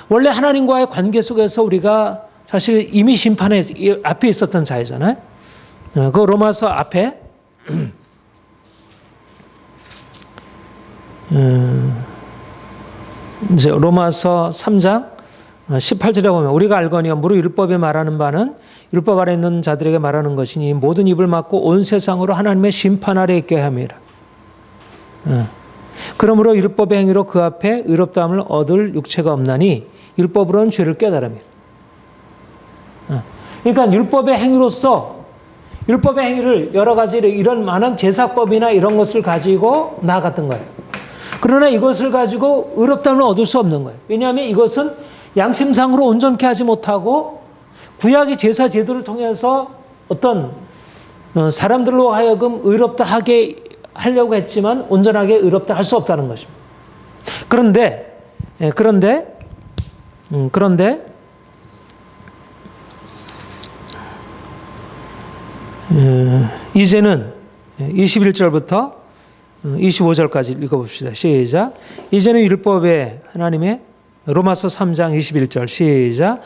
원래 하나님과의 관계 속에서 우리가 사실 이미 심판에 앞에 있었던 자이잖아요. 그 로마서 앞에 이제 로마서 3장 18절에 보면 우리가 알거니와 무릇 율법에 말하는 바는 율법 아래 있는 자들에게 말하는 것이니 모든 입을 막고 온 세상으로 하나님의 심판 아래 있게 함이라. 그러므로 율법의 행위로 그 앞에 의롭다함을 얻을 육체가 없나니 율법으로는 죄를 깨달음이라. 그러니까 율법의 행위로서 율법의 행위를 여러 가지 이런 많은 제사법이나 이런 것을 가지고 나아갔던 거예요. 그러나 이것을 가지고 의롭다함을 얻을 수 없는 거예요. 왜냐하면 이것은 양심상으로 온전케 하지 못하고 구약의 제사 제도를 통해서 어떤 사람들로 하여금 의롭다 하게 하려고 했지만 온전하게 의롭다 할 수 없다는 것입니다. 그런데 이제는 21절부터 25절까지 읽어봅시다. 시작. 이제는 율법에 하나님의 로마서 3장 21절 시작.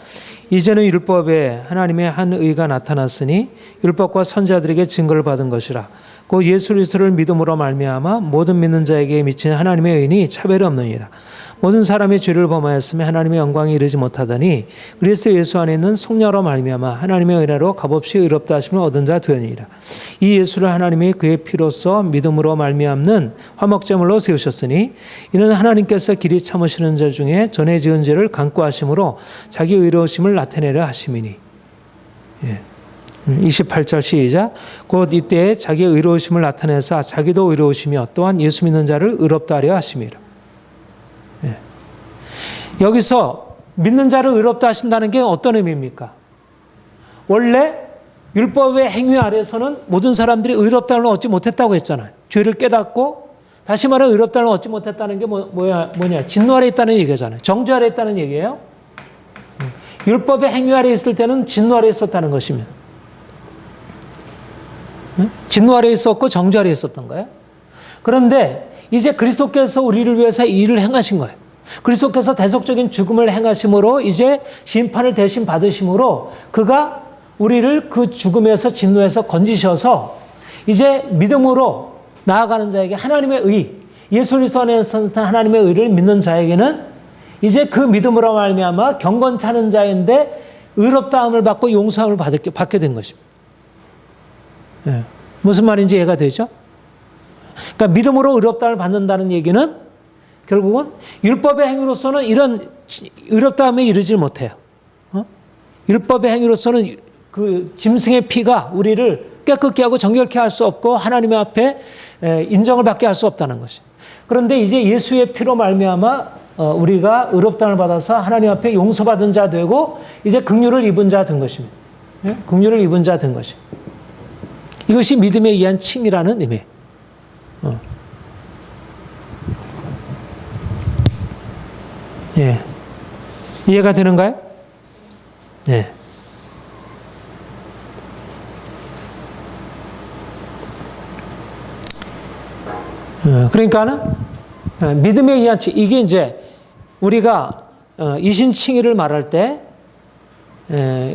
이제는 율법에 하나님의 한 의가 나타났으니 율법과 선지자들에게 증거를 받은 것이라. 곧 예수 그리스도를 믿음으로 말미암아 모든 믿는 자에게 미친 하나님의 의인이 차별이 없느니라. 모든 사람이 죄를 범하였으며 하나님의 영광에 이르지 못하더니 그리스도 예수 안에 있는 속량으로 말미암아 하나님의 은혜로 값없이 의롭다 하심을 얻은 자 되니라. 이 예수를 하나님이 그의 피로써 믿음으로 말미암는 화목제물로 세우셨으니 이는 하나님께서 길이 참으시는 자 중에 전에 지은 죄를 강구하심으로 자기 의로우심을 나타내려 하심이니. 28절 시작. 곧 이때에 자기의 의로우심을 나타내사 자기도 의로우시며 또한 예수 믿는 자를 의롭다 하려 하심이라. 여기서 믿는 자를 의롭다 하신다는 게 어떤 의미입니까? 원래 율법의 행위 아래서는 모든 사람들이 의롭다함을 얻지 못했다고 했잖아요. 죄를 깨닫고 다시 말해 의롭다함을 얻지 못했다는 게 뭐냐? 진노 아래 있다는 얘기잖아요. 정죄 아래 있다는 얘기예요. 율법의 행위 아래 있을 때는 진노 아래 있었다는 것입니다. 진노 아래 있었고 정죄 아래 있었던 거예요. 그런데 이제 그리스도께서 우리를 위해서 이 일을 행하신 거예요. 그리스도께서 대속적인 죽음을 행하심으로 이제 심판을 대신 받으심으로 그가 우리를 그 죽음에서 진노에서 건지셔서 이제 믿음으로 나아가는 자에게 하나님의 의, 예수 그리스도 안에서 하나님의 의를 믿는 자에게는 이제 그 믿음으로 말미암아 경건찮은 자인데 의롭다함을 받고 용서함을 받게 된 것입니다. 무슨 말인지 이해가 되죠? 그러니까 믿음으로 의롭다함을 받는다는 얘기는 결국은 율법의 행위로서는 이런 의롭다함에 이르지 못해요. 율법의 행위로서는 그 짐승의 피가 우리를 깨끗게 하고 정결케 할 수 없고 하나님의 앞에 인정을 받게 할 수 없다는 것이. 그런데 이제 예수의 피로 말미암아 우리가 의롭다함을 받아서 하나님 앞에 용서받은 자 되고 이제 긍휼을 입은 자 된 것입니다. 긍휼을 입은 자 된 것이. 이것이 믿음에 의한 칭이라는 의미예요. 예. 이해가 되는가요? 네. 그러니까는 믿음에 의한 칭, 이게 이제 우리가 이신칭의를 말할 때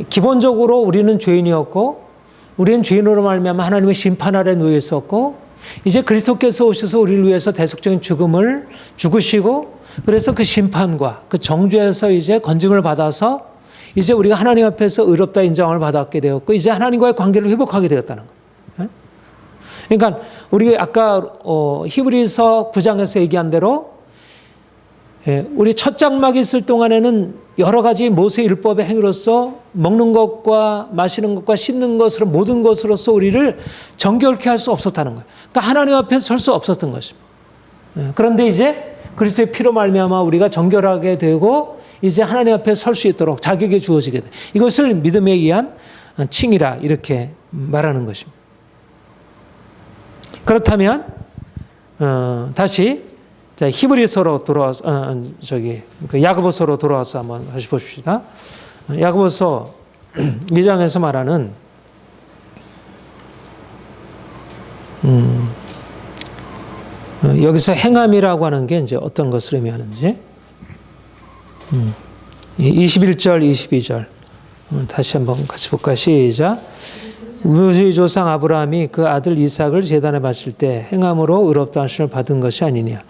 기본적으로 우리는 죄인이었고 우리는 죄인으로 말미암아 하나님의 심판 아래 놓여 있었고 이제 그리스도께서 오셔서 우리를 위해서 대속적인 죽음을 죽으시고 그래서 그 심판과 그 정죄에서 이제 건짐을 받아서 이제 우리가 하나님 앞에서 의롭다 인정을 받았게 되었고 이제 하나님과의 관계를 회복하게 되었다는 거예요. 그러니까 우리 아까 히브리서 9장에서 얘기한 대로 우리 첫 장막에 있을 동안에는 여러 가지 모세 율법의 행위로서 먹는 것과 마시는 것과 씻는 것으로 모든 것으로서 우리를 정결케 할 수 없었다는 거예요. 그러니까 하나님 앞에 설 수 없었던 것입니다. 그런데 이제 그리스도의 피로 말미암아 우리가 정결하게 되고 이제 하나님 앞에 설 수 있도록 자격이 주어지게 돼. 이것을 믿음에 의한 칭이라 이렇게 말하는 것입니다. 그렇다면 다시 자, 히브리서로 돌아와서 그 야고보서로 돌아와서 한번 다시 봅시다. 야고보서 2장에서 말하는 여기서 행함이라고 하는 게 이제 어떤 것을 의미하는지 21절, 22절 다시 한번 같이 볼까? 시작. 우리 조상 아브라함이 그 아들 이삭을 제단에 바칠 때 행함으로 의롭다 하심을 받은 것이 아니냐.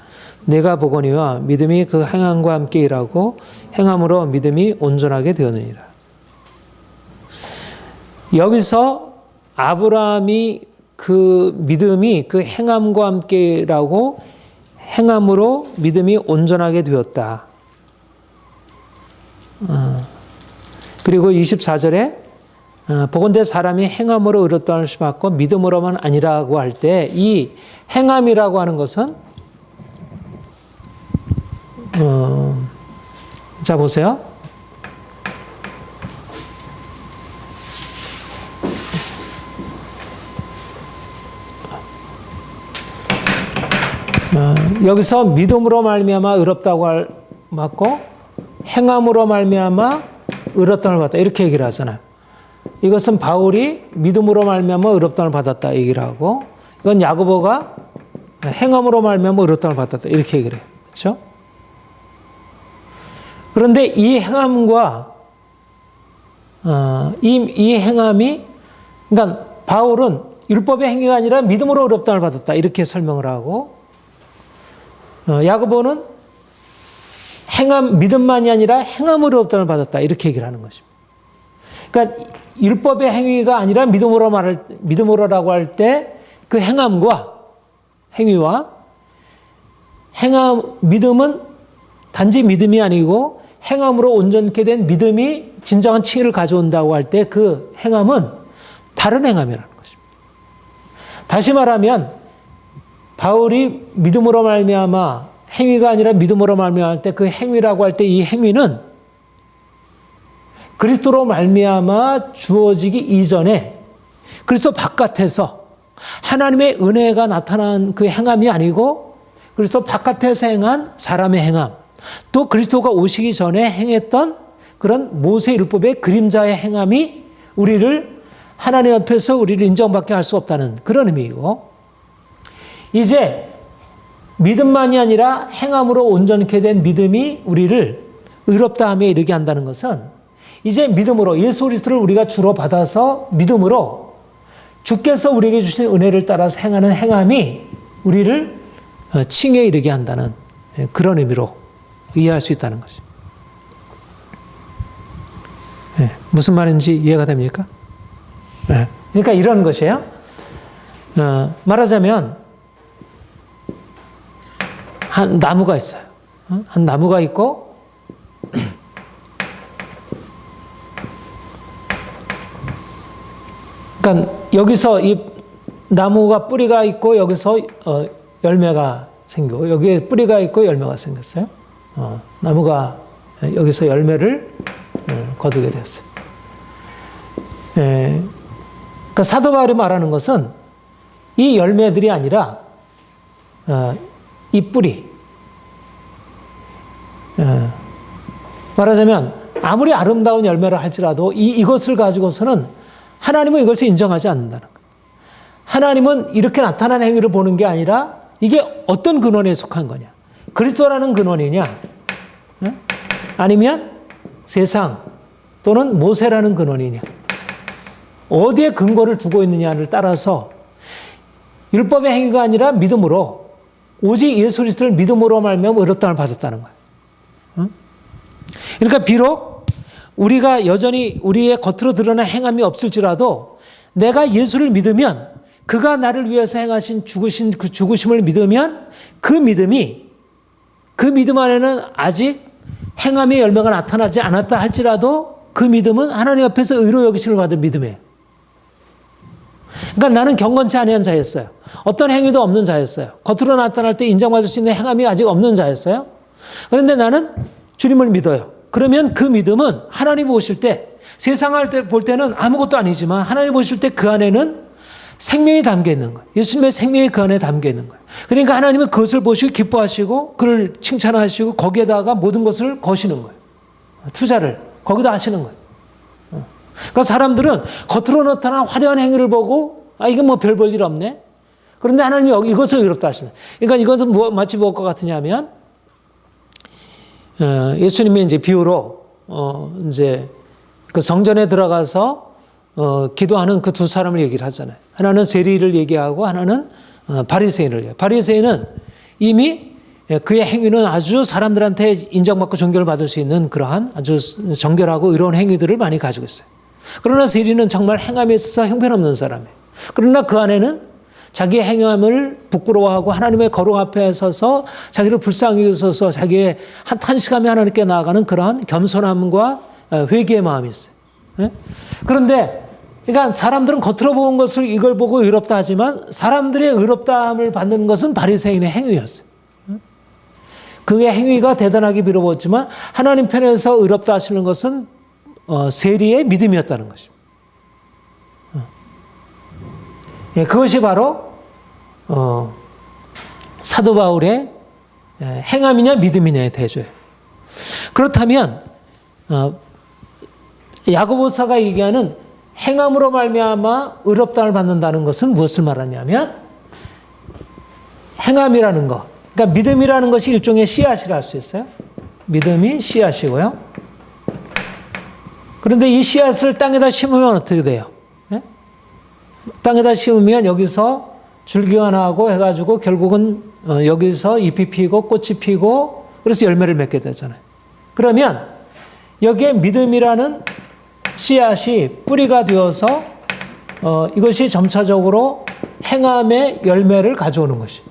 내가 보거니와 믿음이 그 행함과 함께 일하고 행함으로 믿음이 온전하게 되었느니라. 여기서 아브라함이 그 믿음이 그 행함과 함께 일하고 행함으로 믿음이 온전하게 되었다. 그리고 24절에 보건대 사람이 행함으로 의롭다 하심을 받고 믿음으로만 아니라고 할 때 이 행함이라고 하는 것은 자 보세요. 여기서 믿음으로 말미암아 의롭다고 받고 행함으로 말미암아 의롭다를 받았다 이렇게 얘기를 하잖아요. 이것은 바울이 믿음으로 말미암아 의롭다를 받았다 얘기를 하고 이건 야고보가 행함으로 말미암아 의롭다를 받았다 이렇게 얘기를 해요. 그렇죠? 그런데 이 행함과 이 행함이 그러니까 바울은 율법의 행위가 아니라 믿음으로 의롭다를 받았다 이렇게 설명을 하고 야고보는 믿음만이 아니라 행함으로 의롭다를 받았다 이렇게 얘기를 하는 것입니다. 그러니까 율법의 행위가 아니라 믿음으로라고 할 때 그 행함과 행위와 믿음은 단지 믿음이 아니고 행함으로 온전케 된 믿음이 진정한 칭의를 가져온다고 할 때 그 행함은 다른 행함이라는 것입니다. 다시 말하면 바울이 믿음으로 말미암아 행위가 아니라 믿음으로 말미암을 때 그 행위라고 할 때 이 행위는 그리스도로 말미암아 주어지기 이전에 그리스도 바깥에서 하나님의 은혜가 나타난 그 행함이 아니고 그리스도 바깥에서 행한 사람의 행함 또 그리스도가 오시기 전에 행했던 그런 모세 율법의 그림자의 행함이 우리를 하나님 앞에서 우리를 인정받게 할 수 없다는 그런 의미이고 이제 믿음만이 아니라 행함으로 온전케 된 믿음이 우리를 의롭다 함에 이르게 한다는 것은 이제 믿음으로 예수 그리스도를 우리가 주로 받아서 믿음으로 주께서 우리에게 주신 은혜를 따라서 행하는 행함이 우리를 칭에 이르게 한다는 그런 의미로 이해할 수 있다는 것입니다. 무슨 말인지 이해가 됩니까? 그러니까 이런 것이에요. 말하자면 한 나무가 있어요. 한 나무가 있고 그러니까 여기서 이 나무가 뿌리가 있고 여기서 열매가 생기고 여기에 뿌리가 있고 열매가 생겼어요. 나무가 여기서 열매를 거두게 되었어요. 그러니까 사도 바울이 말하는 것은 이 열매들이 아니라 이 뿌리. 말하자면 아무리 아름다운 열매를 할지라도 이것을 가지고서는 하나님은 이것을 인정하지 않는다는 거예요. 하나님은 이렇게 나타난 행위를 보는 게 아니라 이게 어떤 근원에 속한 거냐. 그리스도라는 근원이냐 아니면 세상 또는 모세라는 근원이냐 어디에 근거를 두고 있느냐를 따라서 율법의 행위가 아니라 믿음으로 오직 예수 그리스도를 믿음으로 말미암아 의롭다함을 받았다는 거예요. 그러니까 비록 우리가 여전히 우리의 겉으로 드러난 행함이 없을지라도 내가 예수를 믿으면 그가 나를 위해서 행하신 그 죽으심을 믿으면 그 믿음 안에는 아직 행함의 열매가 나타나지 않았다 할지라도 그 믿음은 하나님 앞에서 의로 여기심을 받은 믿음이에요. 그러니까 나는 경건치 아니한 자였어요. 어떤 행위도 없는 자였어요. 겉으로 나타날 때 인정받을 수 있는 행함이 아직 없는 자였어요. 그런데 나는 주님을 믿어요. 그러면 그 믿음은 하나님 보실 때 세상을 볼 때는 아무것도 아니지만 하나님 보실 때 그 안에는 생명이 담겨 있는 거예요. 예수님의 생명이 그 안에 담겨 있는 거예요. 그러니까 하나님은 그것을 보시고 기뻐하시고 그를 칭찬하시고 거기에다가 모든 것을 거시는 거예요. 투자를 거기다 하시는 거예요. 그러니까 사람들은 겉으로 나타난 화려한 행위를 보고 이게 뭐 별 볼 일 없네. 그런데 하나님이 이것을 의롭다 하시는. 그러니까 이것은 마치 무엇과 같으냐면 예수님이 이제 비유로 이제 그 성전에 들어가서 기도하는 그 두 사람을 얘기를 하잖아요. 하나는 세리를 얘기하고 하나는 바리새인을 얘기해요. 바리새인은 이미 그의 행위는 아주 사람들한테 인정받고 존경을 받을 수 있는 그러한 아주 정결하고 의로운 행위들을 많이 가지고 있어요. 그러나 세리는 정말 행함에 있어서 형편없는 사람이에요. 그러나 그 안에는 자기의 행함을 부끄러워하고 하나님의 거룩 앞에 서서 자기를 불쌍히 여겨서 자기의 탄식하며 하나님께 나아가는 그러한 겸손함과 회개의 마음이 있어요. 그런데 그러니까 사람들은 겉으로 보는 것을 이걸 보고 의롭다 하지만 사람들의 의롭다함을 받는 것은 바리새인의 행위였어요. 그의 행위가 대단하게 빌어보았지만 하나님 편에서 의롭다 하시는 것은 세리의 믿음이었다는 것입니다. 그것이 바로 사도 바울의 행함이냐 믿음이냐의 대조예요. 그렇다면 야고보서가 얘기하는 행함으로 말미암아 의롭다를 받는다는 것은 무엇을 말하냐면 행함이라는 것, 그러니까 믿음이라는 것이 일종의 씨앗이라 할 수 있어요. 믿음이 씨앗이고요. 그런데 이 씨앗을 땅에다 심으면 어떻게 돼요? 땅에다 심으면 여기서 줄기가 나고 해가지고 결국은 여기서 잎이 피고 꽃이 피고 그래서 열매를 맺게 되잖아요. 그러면 여기에 믿음이라는 씨앗이 뿌리가 되어서 이것이 점차적으로 행함의 열매를 가져오는 것이.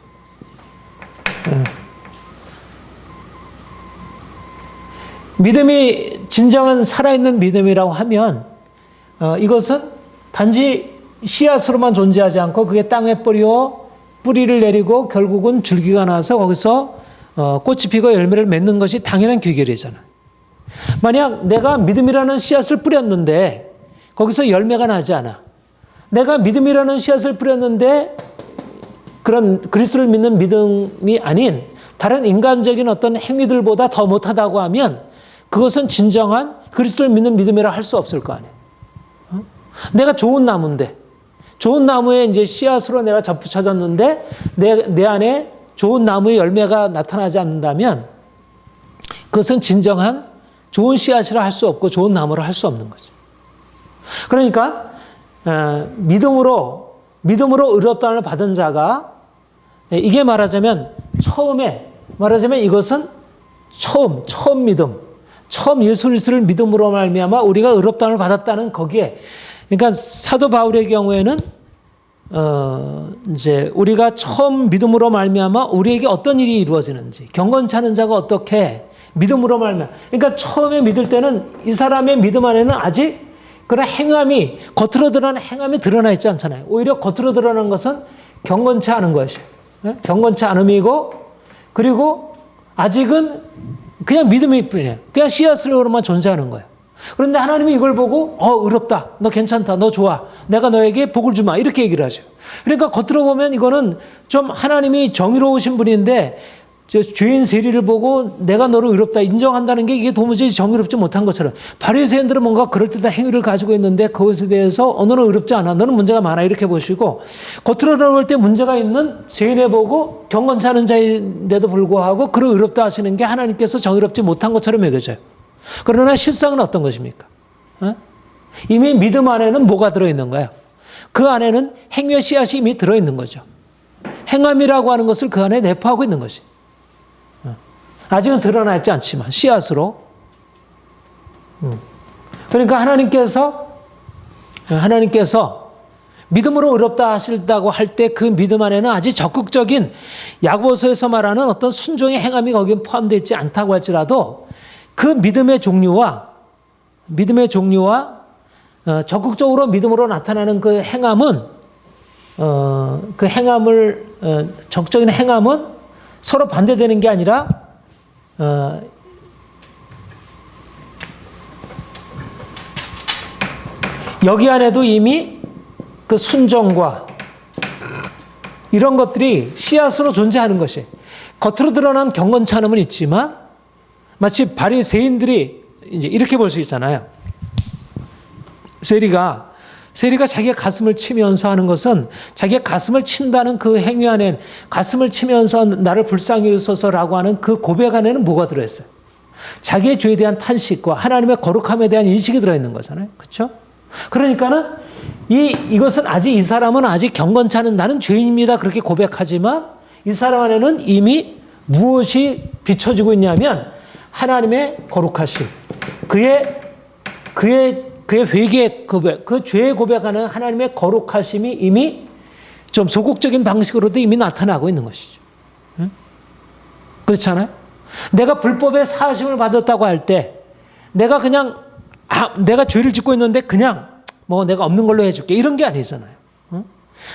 믿음이 진정한 살아있는 믿음이라고 하면 이것은 단지 씨앗으로만 존재하지 않고 그게 땅에 뿌리를 내리고 결국은 줄기가 나서 거기서 꽃이 피고 열매를 맺는 것이 당연한 귀결이잖아요. 만약 내가 믿음이라는 씨앗을 뿌렸는데 거기서 열매가 나지 않아. 내가 믿음이라는 씨앗을 뿌렸는데 그런 그리스도를 믿는 믿음이 아닌 다른 인간적인 어떤 행위들보다 더 못하다고 하면 그것은 진정한 그리스도를 믿는 믿음이라 할 수 없을 거 아니에요. 내가 좋은 나무인데 좋은 나무에 이제 씨앗으로 내가 접붙여졌는데 내 안에 좋은 나무의 열매가 나타나지 않는다면 그것은 진정한 좋은 씨앗이라 할 수 없고 좋은 나무라 할 수 없는 거죠. 그러니까 믿음으로 의롭다함을 받은 자가 이게 말하자면 이것은 처음 믿음, 처음 예수 그리스도를 믿음으로 말미암아 우리가 의롭다함을 받았다는 거기에 그러니까 사도 바울의 경우에는 이제 우리가 처음 믿음으로 말미암아 우리에게 어떤 일이 이루어지는지 경건치 않은 자가 어떻게 믿음으로 말미암아 그러니까 처음에 믿을 때는 이 사람의 믿음 안에는 아직 그런 행함이 겉으로 드러나는 행함이 드러나 있지 않잖아요. 오히려 겉으로 드러나는 것은 경건치 않은 것이에요. 경건치 않음이고 그리고 아직은 그냥 믿음일 뿐이에요. 그냥 씨앗으로만 존재하는 거예요. 그런데 하나님이 이걸 보고 의롭다, 너 괜찮다, 너 좋아, 내가 너에게 복을 주마 이렇게 얘기를 하죠. 그러니까 겉으로 보면 이거는 좀 하나님이 정의로우신 분인데 죄인 세리를 보고 내가 너를 의롭다 인정한다는 게 이게 도무지 정의롭지 못한 것처럼 바리새인들은 뭔가 그럴듯한 행위를 가지고 있는데 그것에 대해서 너는 의롭지 않아, 너는 문제가 많아 이렇게 보시고 겉으로 볼 때 문제가 있는 죄인에 보고 경건치 않은 자인데도 불구하고 그를 의롭다 하시는 게 하나님께서 정의롭지 못한 것처럼 여겨져요. 그러나 실상은 어떤 것입니까? 이미 믿음 안에는 뭐가 들어있는 거예요? 그 안에는 행위의 씨앗이 이미 들어있는 거죠. 행함이라고 하는 것을 그 안에 내포하고 있는 것이. 아직은 드러나 있지 않지만 씨앗으로. 그러니까 하나님께서 믿음으로 의롭다 하신다고 할 때 그 믿음 안에는 아직 적극적인 야고보서에서 말하는 어떤 순종의 행함이 거기에 포함되어 있지 않다고 할지라도 그 믿음의 종류와 적극적으로 믿음으로 나타나는 그 행함은 적극적인 행함은 서로 반대되는 게 아니라 여기 안에도 이미 그 순종과 이런 것들이 씨앗으로 존재하는 것이 겉으로 드러난 경건치 않음은 있지만 마치 바리새인들이 이제 이렇게 볼 수 있잖아요. 세리가 자기의 가슴을 치면서 하는 것은 자기의 가슴을 친다는 그 행위 안에 가슴을 치면서 나를 불쌍히 여기소서라고 하는 그 고백 안에는 뭐가 들어있어요? 자기의 죄에 대한 탄식과 하나님의 거룩함에 대한 인식이 들어있는 거잖아요. 그렇죠? 그러니까는 이것은 아직 이 사람은 아직 경건치 않은 나는 죄인입니다. 그렇게 고백하지만 이 사람 안에는 이미 무엇이 비춰지고 있냐면 하나님의 거룩하심, 그의 회개의 고백, 그 죄의 고백하는 하나님의 거룩하심이 이미 좀 소극적인 방식으로도 이미 나타나고 있는 것이죠. 응? 그렇잖아요? 내가 불법의 사하심을 받았다고 할 때 내가 그냥 내가 죄를 짓고 있는데 그냥 뭐 내가 없는 걸로 해줄게 이런 게 아니잖아요. 응?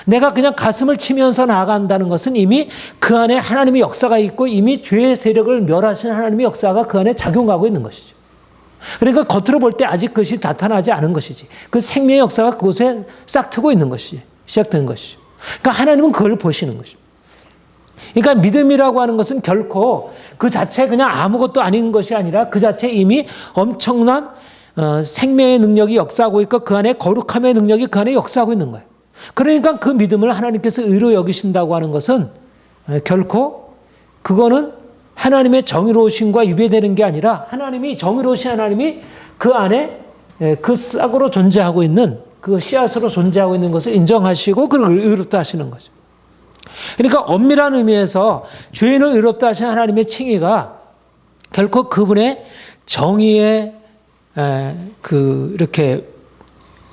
내가 그냥 가슴을 치면서 나아간다는 것은 이미 그 안에 하나님의 역사가 있고 이미 죄의 세력을 멸하신 하나님의 역사가 그 안에 작용하고 있는 것이죠. 그러니까 겉으로 볼 때 아직 그것이 나타나지 않은 것이지. 그 생명의 역사가 그곳에 싹트고 있는 것이지. 시작되는 것이죠. 그러니까 하나님은 그걸 보시는 것이죠. 그러니까 믿음이라고 하는 것은 결코 그 자체 그냥 아무것도 아닌 것이 아니라 그 자체 이미 엄청난 생명의 능력이 역사하고 있고 그 안에 거룩함의 능력이 그 안에 역사하고 있는 거예요. 그러니까 그 믿음을 하나님께서 의로 여기신다고 하는 것은 결코 그거는 하나님의 정의로우심과 유배되는 게 아니라 하나님이 정의로우신 하나님이 그 안에 그 싹으로 존재하고 있는 그 씨앗으로 존재하고 있는 것을 인정하시고 그걸 의롭다 하시는 거죠. 그러니까 엄밀한 의미에서 죄인을 의롭다 하신 하나님의 칭의가 결코 그분의 정의에 이렇게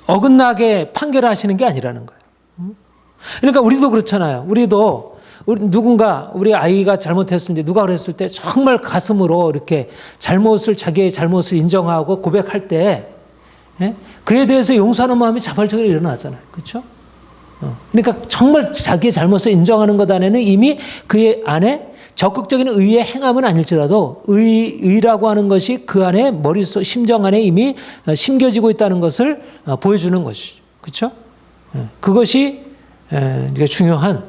어긋나게 판결하시는 게 아니라는 거예요. 그러니까 우리도 그렇잖아요. 우리 아이가 잘못했을 때 누가 그랬을 때 정말 가슴으로 이렇게 자기의 잘못을 인정하고 고백할 때 그에 대해서 용서하는 마음이 자발적으로 일어나잖아요. 그렇죠? 그러니까 정말 자기의 잘못을 인정하는 것 안에는 이미 그의 안에 적극적인 의의 행함은 아닐지라도 의라고 하는 것이 그 안에 머릿속 심정 안에 이미 심겨지고 있다는 것을 보여주는 것이죠. 그렇죠? 그것이 중요한.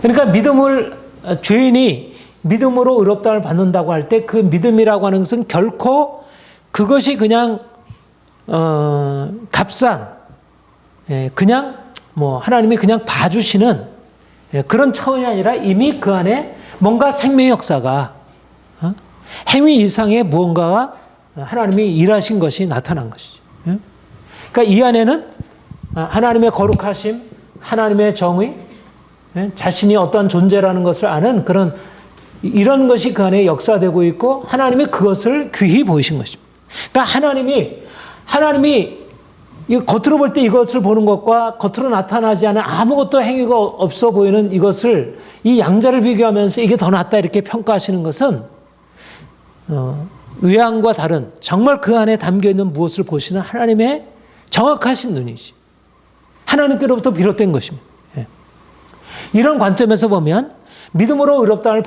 그러니까 죄인이 믿음으로 의롭다를 받는다고 할 때 그 믿음이라고 하는 것은 결코 그것이 그냥 값싼 그냥 뭐 하나님이 그냥 봐주시는 그런 차원이 아니라 이미 그 안에 뭔가 생명의 역사가 행위 이상의 무언가가 하나님이 일하신 것이 나타난 것이죠. 그러니까 이 안에는 하나님의 거룩하심, 하나님의 정의, 자신이 어떤 존재라는 것을 아는 이런 것이 그 안에 역사되고 있고 하나님이 그것을 귀히 보이신 것입니다. 그러니까 하나님이 겉으로 볼 때 이것을 보는 것과 겉으로 나타나지 않은 아무것도 행위가 없어 보이는 이것을 이 양자를 비교하면서 이게 더 낫다 이렇게 평가하시는 것은 외양과 다른 정말 그 안에 담겨있는 무엇을 보시는 하나님의 정확하신 눈이지. 하나님께로부터 비롯된 것입니다. 이런 관점에서 보면 믿음으로 의롭다를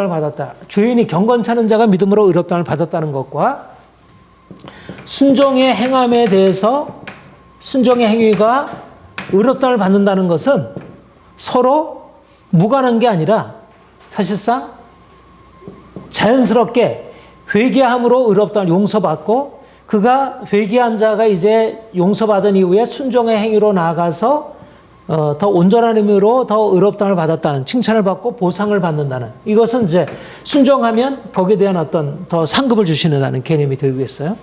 받았다. 죄인이 경건찮은 자가 믿음으로 의롭다를 받았다는 것과 순종의 행함에 대해서 순종의 행위가 의롭다를 받는다는 것은 서로 무관한 게 아니라 사실상 자연스럽게 회개함으로 의롭다를 용서받고 그가 회개한 자가 이제 용서받은 이후에 순종의 행위로 나아가서 더 온전한 의미로 더 의롭다를 받았다는 칭찬을 받고 보상을 받는다는 이것은 이제 순종하면 거기에 대한 어떤 더 상급을 주시는다는 개념이 되겠어요.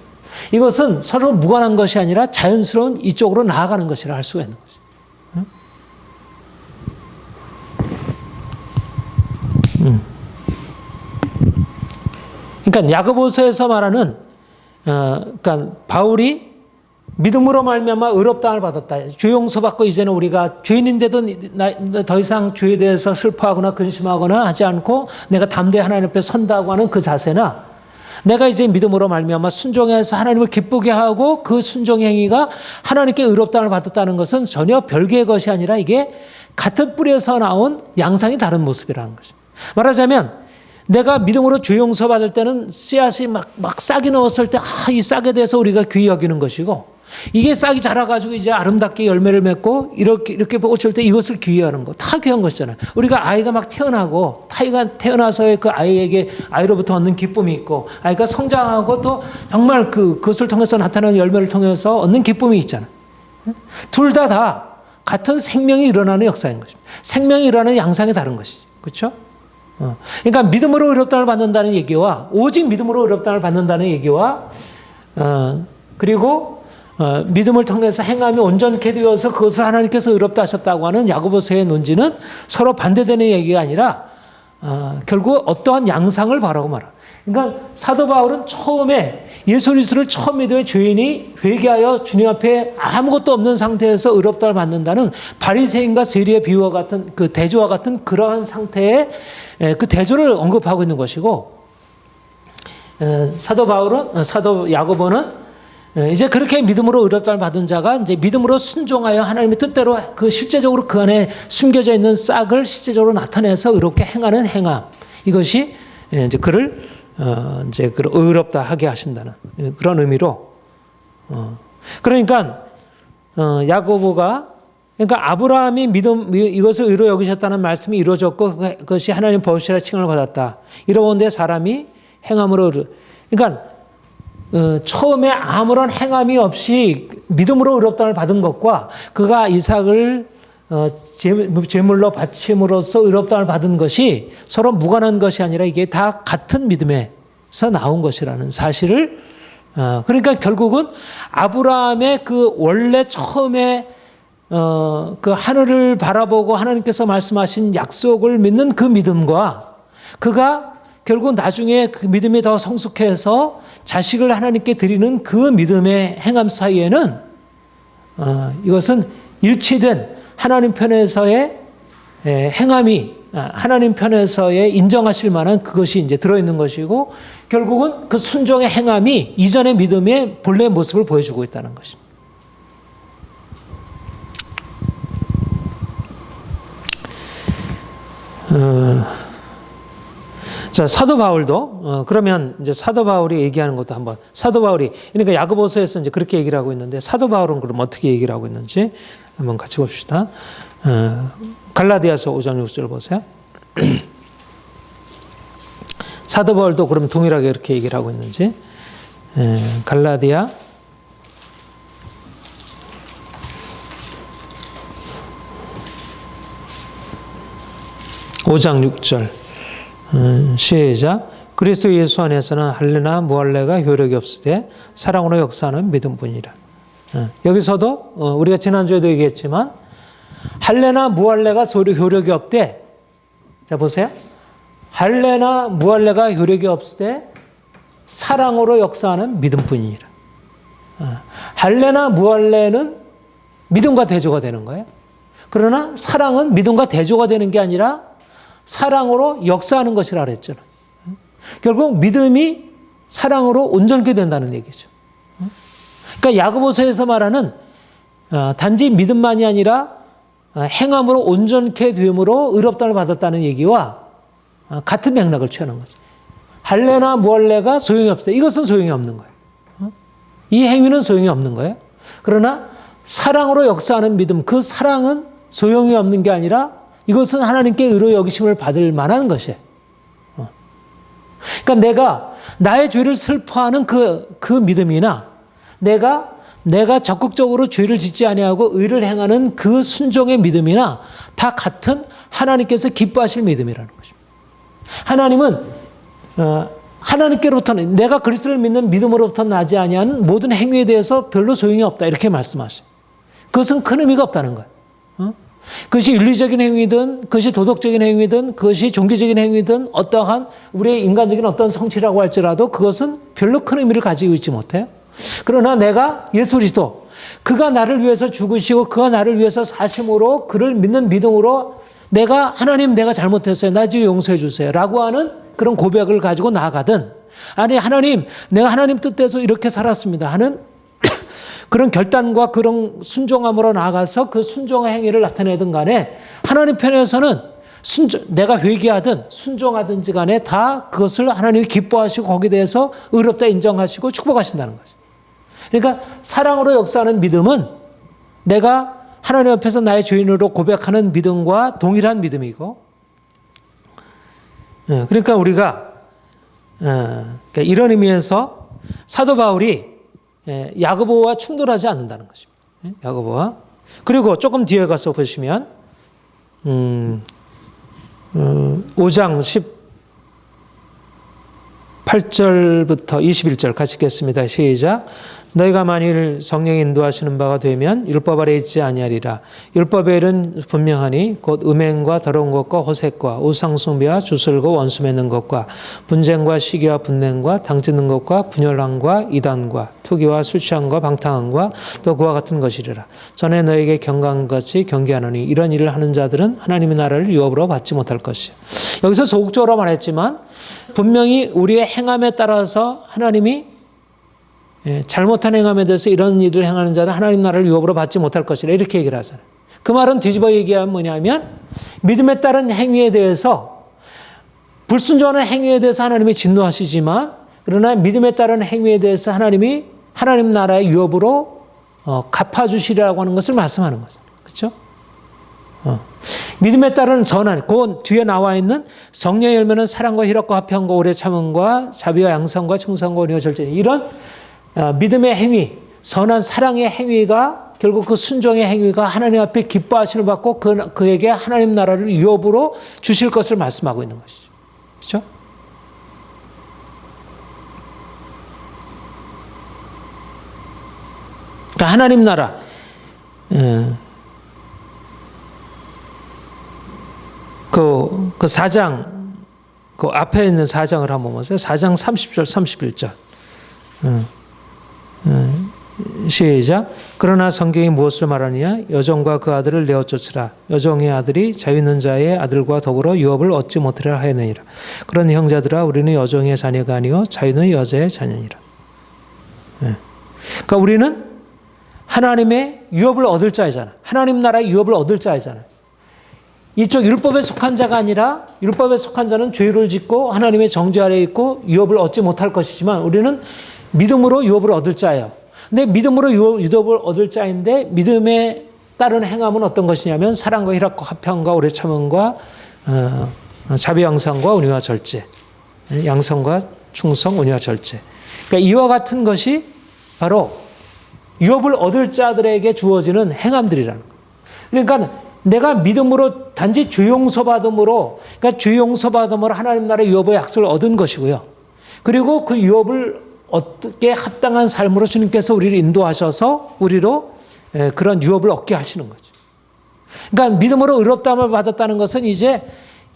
이것은 서로 무관한 것이 아니라 자연스러운 이쪽으로 나아가는 것이라 할 수가 있는 거죠. 그러니까 야고보서에서 말하는 그러니까 바울이 믿음으로 말미암아 의롭다함을 받았다. 죄 용서받고 이제는 우리가 죄인인데도 더 이상 죄에 대해서 슬퍼하거나 근심하거나 하지 않고 내가 담대히 하나님 앞에 선다고 하는 그 자세나 내가 이제 믿음으로 말미암아 순종해서 하나님을 기쁘게 하고 그 순종 행위가 하나님께 의롭다함을 받았다는 것은 전혀 별개의 것이 아니라 이게 같은 뿌리에서 나온 양상이 다른 모습이라는 거죠. 말하자면 내가 믿음으로 죄 용서 받을 때는 씨앗이 막 싹이 넣었을 때, 이 싹에 대해서 우리가 귀히 여기는 것이고, 이게 싹이 자라가지고 이제 아름답게 열매를 맺고, 이렇게 꽂힐 때 이것을 귀하는 거. 다 귀한 것이잖아요. 우리가 아이가 막 태어나고, 아이가 태어나서의 그 아이로부터 얻는 기쁨이 있고, 아이가 성장하고 또 정말 그것을 통해서 나타나는 열매를 통해서 얻는 기쁨이 있잖아요. 둘 다 같은 생명이 일어나는 역사인 것입니다. 생명이 일어나는 양상이 다른 것이죠. 그렇죠? 그러니까 믿음으로 의롭다를 받는다는 얘기와 오직 믿음으로 의롭다를 받는다는 얘기와 그리고 믿음을 통해서 행함이 온전케 되어서 그것을 하나님께서 의롭다 하셨다고 하는 야고보서의 논지는 서로 반대되는 얘기가 아니라 결국 어떠한 양상을 바라고 말합니다. 그러니까 사도 바울은 처음에 예수 그리스도를 처음 믿음의 죄인이 회개하여 주님 앞에 아무것도 없는 상태에서 의롭다를 받는다는 바리새인과 세리의 비유와 같은 그 대조와 같은 그러한 상태의 그 대조를 언급하고 있는 것이고, 사도 야고보는 이제 그렇게 믿음으로 의롭다를 받은 자가 이제 믿음으로 순종하여 하나님의 뜻대로 그 실제적으로 그 안에 숨겨져 있는 싹을 실제적으로 나타내서 의롭게 행하는 행함, 이것이 이제 그를 이제 의롭다 하게 하신다는 그런 의미로, 그러니까 야고보가, 그러니까 아브라함이 믿음 이것을 의로 여기셨다는 말씀이 이루어졌고 그것이 하나님 버릇이라 칭을 받았다. 이러건대 사람이 행함으로, 그러니까 처음에 아무런 행함이 없이 믿음으로 의롭다를 받은 것과 그가 이삭을 제물로 바침으로써 의롭다를 받은 것이 서로 무관한 것이 아니라 이게 다 같은 믿음에서 나온 것이라는 사실을, 그러니까 결국은 아브라함의 그 원래 처음에 그 하늘을 바라보고 하나님께서 말씀하신 약속을 믿는 그 믿음과 그가 결국 나중에 그 믿음이 더 성숙해서 자식을 하나님께 드리는 그 믿음의 행함 사이에는 이것은 일치된 하나님 편에서의 행함이 하나님 편에서의 인정하실 만한 그것이 이제 들어있는 것이고, 결국은 그 순종의 행함이 이전의 믿음의 본래의 모습을 보여주고 있다는 것입니다. 자, 사도 바울도 그러면 이제 사도 바울이 얘기하는 것도 한번, 사도 바울이 그러니까 야고보서에서 이제 그렇게 얘기를 하고 있는데 사도 바울은 그럼 어떻게 얘기를 하고 있는지 한번 같이 봅시다. 갈라디아서 5장 6절 보세요. 사도 바울도 그럼 동일하게 이렇게 얘기를 하고 있는지, 갈라디아 5장 6절 시작. 그리스도 예수 안에서는 할례나 무할례가 효력이 없으되 사랑으로 역사하는 믿음뿐이라. 여기서도 우리가 지난주에도 얘기했지만 할례나 무할례가 효력이 없대. 자 보세요. 할례나 무할례가 효력이 없으되 사랑으로 역사하는 믿음뿐이라. 할례나 무할례는 믿음과 대조가 되는 거예요. 그러나 사랑은 믿음과 대조가 되는 게 아니라 사랑으로 역사하는 것이라 그랬잖아요. 결국 믿음이 사랑으로 온전케 된다는 얘기죠. 그러니까 야고보서에서 말하는 단지 믿음만이 아니라 행함으로 온전케 됨으로 의롭다를 받았다는 얘기와 같은 맥락을 취하는 거죠. 할례나 무할례가 소용이 없어요. 이것은 소용이 없는 거예요. 이 행위는 소용이 없는 거예요. 그러나 사랑으로 역사하는 믿음, 그 사랑은 소용이 없는 게 아니라 이것은 하나님께 의로 여기심을 받을 만한 것이에요. 그러니까 내가 나의 죄를 슬퍼하는 그 믿음이나 내가 적극적으로 죄를 짓지 아니하고 의를 행하는 그 순종의 믿음이나 다 같은 하나님께서 기뻐하실 믿음이라는 것입니다. 하나님은 하나님께로부터는 내가 그리스도를 믿는 믿음으로부터 나지 아니하는 모든 행위에 대해서 별로 소용이 없다 이렇게 말씀하셔요. 그것은 큰 의미가 없다는 거예요. 그것이 윤리적인 행위든 그것이 도덕적인 행위든 그것이 종교적인 행위든 어떠한 우리의 인간적인 어떤 성취라고 할지라도 그것은 별로 큰 의미를 가지고 있지 못해요. 그러나 내가 예수 그리스도 그가 나를 위해서 죽으시고 그가 나를 위해서 사심으로 그를 믿는 믿음으로 내가 하나님 내가 잘못했어요. 나 지금 용서해 주세요. 라고 하는 그런 고백을 가지고 나아가든 아니 하나님 내가 하나님 뜻대로 이렇게 살았습니다 하는 그런 결단과 그런 순종함으로 나아가서 그 순종의 행위를 나타내든 간에 하나님 편에서는 내가 회개하든 순종하든지 간에 다 그것을 하나님이 기뻐하시고 거기에 대해서 의롭다 인정하시고 축복하신다는 거죠. 그러니까 사랑으로 역사하는 믿음은 내가 하나님 앞에서 나의 죄인으로 고백하는 믿음과 동일한 믿음이고, 그러니까 우리가 이런 의미에서 사도 바울이 야고보와 충돌하지 않는다는 것입니다. 야고보와. 그리고 조금 뒤에 가서 보시면 5장 18절부터 21절 같이 읽겠습니다. 시작. 너희가 만일 성령이 인도하시는 바가 되면 율법 아래 있지 아니하리라. 율법의 일은 분명하니 곧 음행과 더러운 것과 호색과 우상숭배와 주술고 원수 맺는 것과 분쟁과 시기와 분냉과 당짓는 것과 분열함과 이단과 투기와 술 취함과 방탕함과 또 그와 같은 것이리라. 전에 너에게 경고한 것이 경계하노니 이런 일을 하는 자들은 하나님의 나라를 유업으로 받지 못할 것이야. 여기서 소극적으로 말했지만 분명히 우리의 행함에 따라서 하나님이 잘못한 행함에 대해서 이런 일을 행하는 자는 하나님 나라를 유업으로 받지 못할 것이라 이렇게 얘기를 하잖아요. 그 말은 뒤집어 얘기하면 뭐냐면 믿음에 따른 행위에 대해서 불순종하는 행위에 대해서 하나님이 진노하시지만 그러나 믿음에 따른 행위에 대해서 하나님이 하나님 나라의 유업으로 갚아주시라고 하는 것을 말씀하는 거죠. 그렇죠? 믿음에 따른 선한, 그 뒤에 나와 있는 성령의 열매는 사랑과 희락과 화평과 오래 참음과 자비와 양선과 충성과 온유와 절제, 이런 믿음의 행위, 선한 사랑의 행위가 결국 그 순종의 행위가 하나님 앞에 기뻐하심을 받고 그에게 하나님 나라를 유업으로 주실 것을 말씀하고 있는 것이죠. 그렇죠? 그러니까 하나님 나라, 그 4장, 그 앞에 있는 4장을 한번 보세요. 4장 30절, 31절. 시작. 그러나 성경이 무엇을 말하느냐? 여종과 그 아들을 내어 쫓으라. 여종의 아들이 자유 있는 자의 아들과 더불어 유업을 얻지 못하리라 하였느니라. 그런 형제들아, 우리는 여종의 자녀가 아니요 자유는 여자의 자녀니라. 그러니까 우리는 하나님의 유업을 얻을 자이잖아. 하나님 나라의 유업을 얻을 자이잖아. 이쪽 율법에 속한 자가 아니라 율법에 속한 자는 죄를 짓고 하나님의 정죄 아래에 있고 유업을 얻지 못할 것이지만 우리는 믿음으로 유업을 얻을 자예요. 근데 믿음으로 유업을 얻을 자인데 믿음에 따른 행함은 어떤 것이냐면 사랑과 희락과 화평과 오래 참음과 자비 양선과 온유와 절제, 양선과 충성, 온유와 절제. 그러니까 이와 같은 것이 바로 유업을 얻을 자들에게 주어지는 행함들이라는 거예요. 그러니까 내가 믿음으로 단지 죄 용서받음으로, 그러니까 죄 용서받음으로 하나님 나라의 유업의 약속을 얻은 것이고요. 그리고 그 유업을 어떻게 합당한 삶으로 주님께서 우리를 인도하셔서 우리로 그런 유업을 얻게 하시는 거죠. 그러니까 믿음으로 의롭다함을 받았다는 것은 이제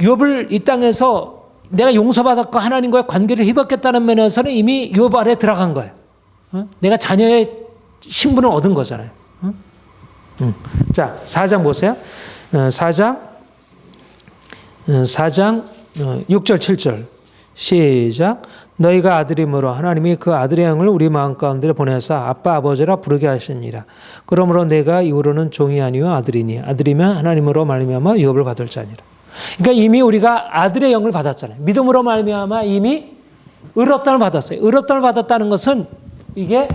유업을 이 땅에서 내가 용서받았고 하나님과의 관계를 회복했다는 면에서는 이미 유업 아래에 들어간 거예요. 내가 자녀의 신분을 얻은 거잖아요. 자, 4장 보세요. 4장 6절 7절 시작. 너희가 아들이므로 하나님이 그 아들의 영을 우리 마음 가운데 보내사 아빠 아버지라 부르게 하시니라. 그러므로 내가 이후로는 종이 아니요 아들이니 아들이면 하나님으로 말미암아 유업을 받을 자니라. 그러니까 이미 우리가 아들의 영을 받았잖아요. 믿음으로 말미암아 이미 의롭다를 받았어요. 의롭다를 받았다는 것은 이게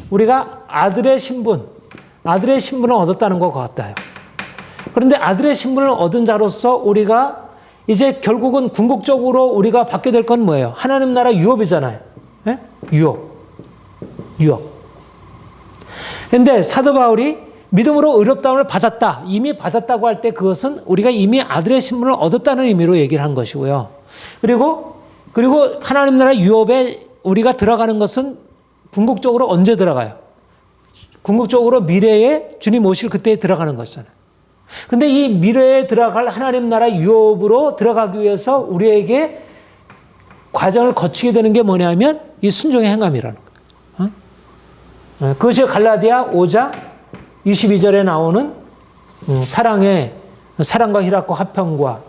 우리가 아들의 신분을 얻었다는 것 같아요. 그런데 아들의 신분을 얻은 자로서 우리가 이제 결국은 궁극적으로 우리가 받게 될 건 뭐예요? 하나님 나라 유업이잖아요. 네? 유업. 그런데 사도 바울이 믿음으로 의롭다함을 받았다. 이미 받았다고 할 때 그것은 우리가 이미 아들의 신분을 얻었다는 의미로 얘기를 한 것이고요. 그리고 하나님 나라 유업에 우리가 들어가는 것은 궁극적으로 언제 들어가요? 궁극적으로 미래에 주님 오실 그때에 들어가는 것이잖아요. 근데 이 미래에 들어갈 하나님 나라 유업으로 들어가기 위해서 우리에게 과정을 거치게 되는 게 뭐냐면 이 순종의 행함이라는 거예요. 그것이 갈라디아 5장 22절에 나오는 사랑과 희락과 화평과,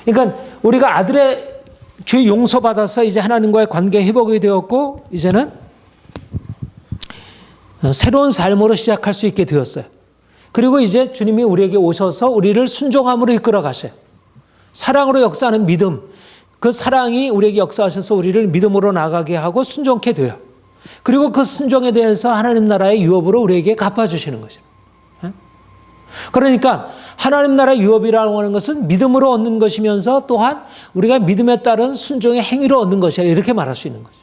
그러니까 우리가 아들의 죄 용서받아서 이제 하나님과의 관계 회복이 되었고 이제는 새로운 삶으로 시작할 수 있게 되었어요. 그리고 이제 주님이 우리에게 오셔서 우리를 순종함으로 이끌어 가셔요. 사랑으로 역사하는 믿음, 그 사랑이 우리에게 역사하셔서 우리를 믿음으로 나가게 하고 순종케 돼요. 그리고 그 순종에 대해서 하나님 나라의 유업으로 우리에게 갚아주시는 것이죠. 그러니까 하나님 나라의 유업이라고 하는 것은 믿음으로 얻는 것이면서 또한 우리가 믿음에 따른 순종의 행위로 얻는 것이라 이렇게 말할 수 있는 거죠.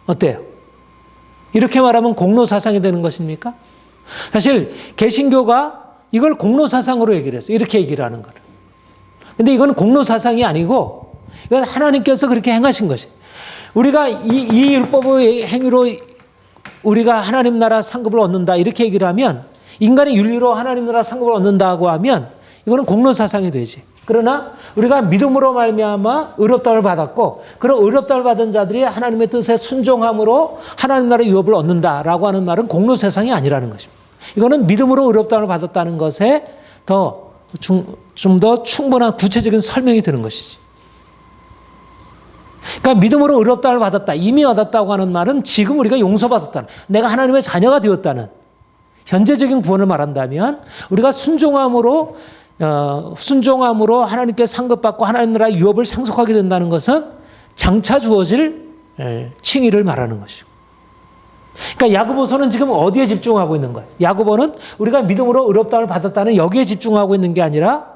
어때요? 이렇게 말하면 공로사상이 되는 것입니까? 사실 개신교가 이걸 공로사상으로 얘기를 했어요. 이렇게 얘기를 하는 거를. 근데 이건 공로사상이 아니고 이건 하나님께서 그렇게 행하신 것이에요. 우리가 이 율법의 행위로 우리가 하나님 나라 상급을 얻는다 이렇게 얘기를 하면, 인간의 윤리로 하나님 나라 상급을 얻는다고 하면 이거는 공로사상이 되지. 그러나 우리가 믿음으로 말미암아 의롭다함을 받았고, 그런 의롭다함을 받은 자들이 하나님의 뜻에 순종함으로 하나님 나라의 유업을 얻는다라고 하는 말은 공로사상이 아니라는 것입니다. 이거는 믿음으로 의롭다함을 받았다는 것에 좀 더 충분한 구체적인 설명이 되는 것이지. 그러니까 믿음으로 의롭다함을 받았다, 이미 얻었다고 하는 말은 지금 우리가 용서받았다는, 내가 하나님의 자녀가 되었다는 현재적인 구원을 말한다면, 우리가 순종함으로 하나님께 상급받고 하나님 나라의 유업을 상속하게 된다는 것은 장차 주어질 칭의를 말하는 것이고. 그러니까 야고보서는 지금 어디에 집중하고 있는 거예요? 야고보는 우리가 믿음으로 의롭다함을 받았다는 여기에 집중하고 있는 게 아니라,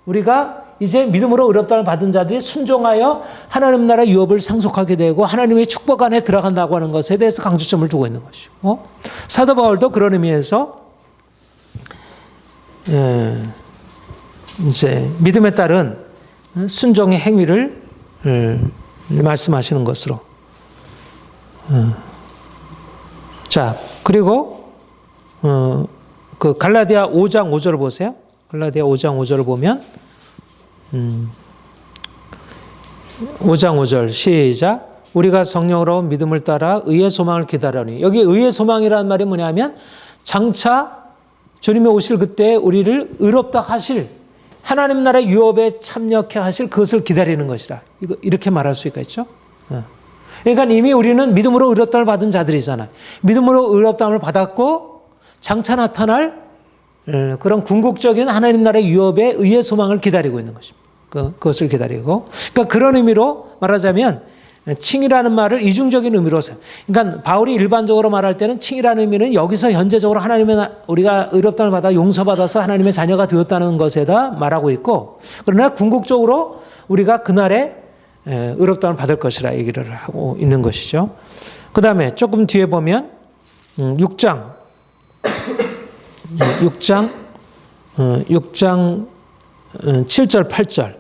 우리가 이제 믿음으로 의롭다함을 받은 자들이 순종하여 하나님 나라 유업을 상속하게 되고 하나님의 축복 안에 들어간다고 하는 것에 대해서 강조점을 두고 있는 것이고, 사도 바울도 그런 의미에서 이제 믿음에 따른 순종의 행위를 말씀하시는 것으로. 자, 그리고 그 갈라디아 5장 5절을 보세요. 갈라디아 5장 5절을 보면 5장 5절 시작. 우리가 성령으로 믿음을 따라 의의 소망을 기다려니. 여기 의의 소망이라는 말이 뭐냐면, 장차 주님이 오실 그때 우리를 의롭다 하실, 하나님 나라의 유업에 참여케 하실 그것을 기다리는 것이라. 이렇게 말할 수 있겠죠. 그러니까 이미 우리는 믿음으로 의롭다함을 받은 자들이잖아요. 믿음으로 의롭다함을 받았고 장차 나타날 그런 궁극적인 하나님 나라의 유업에 의의 소망을 기다리고 있는 것입니다. 그것을 기다리고. 그러니까 그런 의미로 말하자면 칭이라는 말을 이중적인 의미로 써요. 그러니까 바울이 일반적으로 말할 때는 칭이라는 의미는 여기서 현재적으로 하나님의, 우리가 의롭다함을 받아 용서받아서 하나님의 자녀가 되었다는 것에다 말하고 있고, 그러나 궁극적으로 우리가 그날에 의롭다함을 받을 것이라 얘기를 하고 있는 것이죠. 그 다음에 조금 뒤에 보면 6장 7절 8절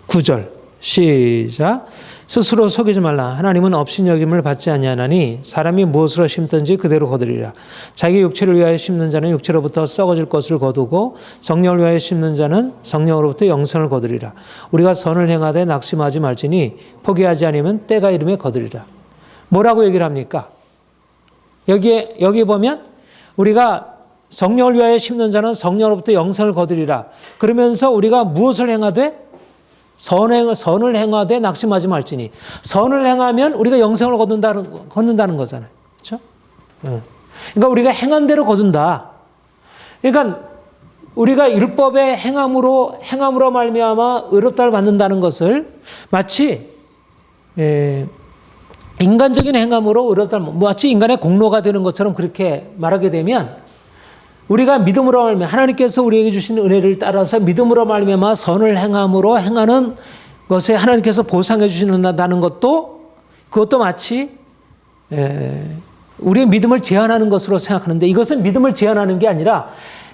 9절 시작. 스스로 속이지 말라. 하나님은 업신여김을 받지 아니하나니 사람이 무엇으로 심든지 그대로 거두리라. 자기 육체를 위하여 심는 자는 육체로부터 썩어질 것을 거두고 성령을 위하여 심는 자는 성령으로부터 영생을 거두리라. 우리가 선을 행하되 낙심하지 말지니 포기하지 않으면 때가 이름에 거두리라. 뭐라고 얘기를 합니까? 여기에 보면 우리가 성령을 위하여 심는 자는 성령으로부터 영생을 거두리라. 그러면서 우리가 무엇을 행하되? 선을 행하되 낙심하지 말지니. 선을 행하면 우리가 영생을 거둔다는 거잖아요. 그렇죠? 그러니까 우리가 행한 대로 거둔다. 그러니까 우리가 율법의 행함으로 말미암아 의롭다를 받는다는 것을 마치 인간적인 행함으로 의롭다를, 마치 인간의 공로가 되는 것처럼 그렇게 말하게 되면, 우리가 믿음으로 말미암아 하나님께서 우리에게 주신 은혜를 따라서 믿음으로 말미암아 선을 행함으로 행하는 것에 하나님께서 보상해 주신다는 것도, 그것도 마치 우리의 믿음을 제한하는 것으로 생각하는데, 이것은 믿음을 제한하는 게 아니라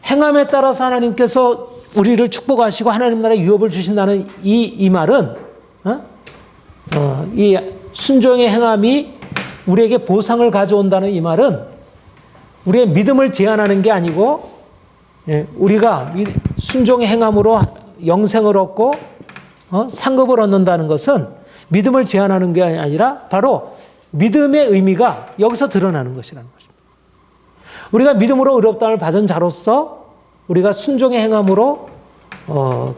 행함에 따라서 하나님께서 우리를 축복하시고 하나님 나라의 유업을 주신다는 이 말은, 이 순종의 행함이 우리에게 보상을 가져온다는 이 말은 우리의 믿음을 제한하는 게 아니고, 우리가 순종의 행함으로 영생을 얻고 상급을 얻는다는 것은 믿음을 제한하는 게 아니라 바로 믿음의 의미가 여기서 드러나는 것이라는 것입니다. 우리가 믿음으로 의롭다함을 받은 자로서 우리가 순종의 행함으로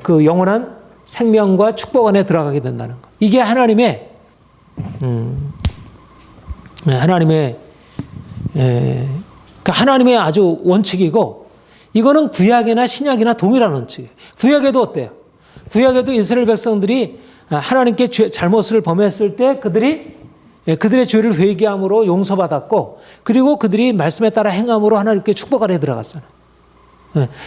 그 영원한 생명과 축복 안에 들어가게 된다는 것. 이게 하나님의 하나님의 아주 원칙이고, 이거는 구약이나 신약이나 동일한 원칙이에요. 구약에도 어때요? 구약에도 이스라엘 백성들이 하나님께 잘못을 범했을 때 그들의 죄를 회개함으로 용서받았고, 그리고 그들이 말씀에 따라 행함으로 하나님께 축복 아래 들어갔어요.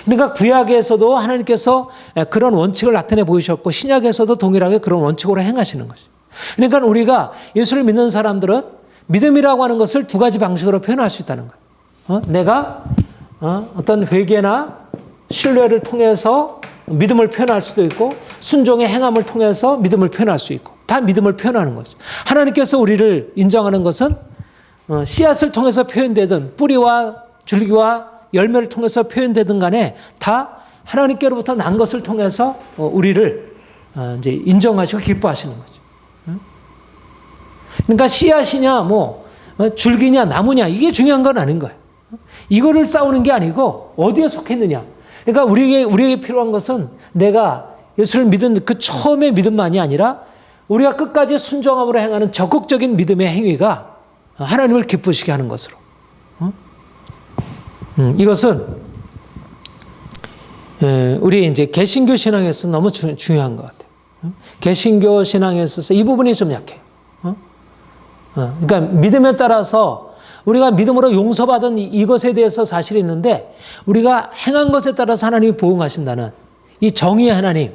그러니까 구약에서도 하나님께서 그런 원칙을 나타내 보이셨고, 신약에서도 동일하게 그런 원칙으로 행하시는 것이죠. 그러니까 우리가 예수를 믿는 사람들은 믿음이라고 하는 것을 두 가지 방식으로 표현할 수 있다는 거예요. 내가 어떤 회개나 신뢰를 통해서 믿음을 표현할 수도 있고, 순종의 행함을 통해서 믿음을 표현할 수 있고, 다 믿음을 표현하는 거죠. 하나님께서 우리를 인정하는 것은 씨앗을 통해서 표현되든 뿌리와 줄기와 열매를 통해서 표현되든 간에 다 하나님께로부터 난 것을 통해서 우리를 이제 인정하시고 기뻐하시는 거죠. 그러니까 씨앗이냐 줄기냐 나무냐 이게 중요한 건 아닌 거예요. 이거를 싸우는 게 아니고 어디에 속했느냐. 그러니까 우리에게 필요한 것은 내가 예수를 믿은 그 처음의 믿음만이 아니라 우리가 끝까지 순종함으로 행하는 적극적인 믿음의 행위가 하나님을 기쁘시게 하는 것으로. 이것은 우리 이제 개신교 신앙에서 너무 중요한 것 같아요. 개신교 신앙에 있어서 이 부분이 좀 약해요. 그러니까 믿음에 따라서 우리가 믿음으로 용서받은 이것에 대해서 사실이 있는데, 우리가 행한 것에 따라서 하나님이 보응하신다는 이 정의의 하나님,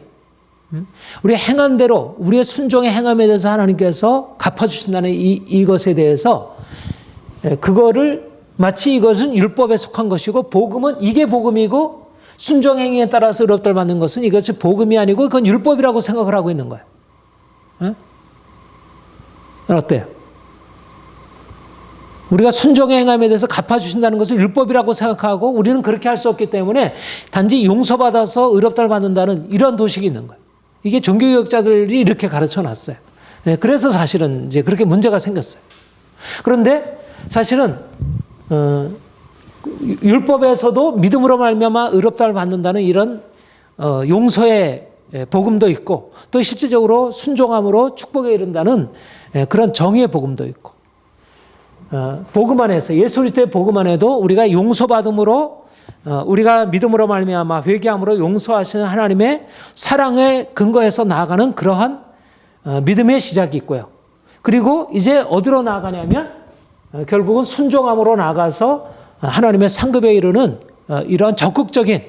우리의 행한 대로 우리의 순종의 행함에 대해서 하나님께서 갚아주신다는 이것에 대해서, 그거를 마치 이것은 율법에 속한 것이고 복음은 이게 복음이고, 순종 행위에 따라서 의롭다를 받는 것은 이것이 복음이 아니고 그건 율법이라고 생각을 하고 있는 거예요. 어때요? 우리가 순종의 행함에 대해서 갚아주신다는 것을 율법이라고 생각하고, 우리는 그렇게 할 수 없기 때문에 단지 용서받아서 의롭다를 받는다는 이런 도식이 있는 거예요. 이게 종교개혁자들이 이렇게 가르쳐 놨어요. 그래서 사실은 이제 그렇게 문제가 생겼어요. 그런데 사실은 율법에서도 믿음으로 말미암아 의롭다를 받는다는 이런 용서의 복음도 있고, 또 실질적으로 순종함으로 축복에 이른다는 그런 정의의 복음도 있고, 복음 안에서 예수 그리스도의 복음 안에도 우리가 용서받음으로 우리가 믿음으로 말미암아 회개함으로 용서하시는 하나님의 사랑에 근거해서 나아가는 그러한 믿음의 시작이 있고요. 그리고 이제 어디로 나아가냐면 결국은 순종함으로 나아가서 하나님의 상급에 이르는 이러한 적극적인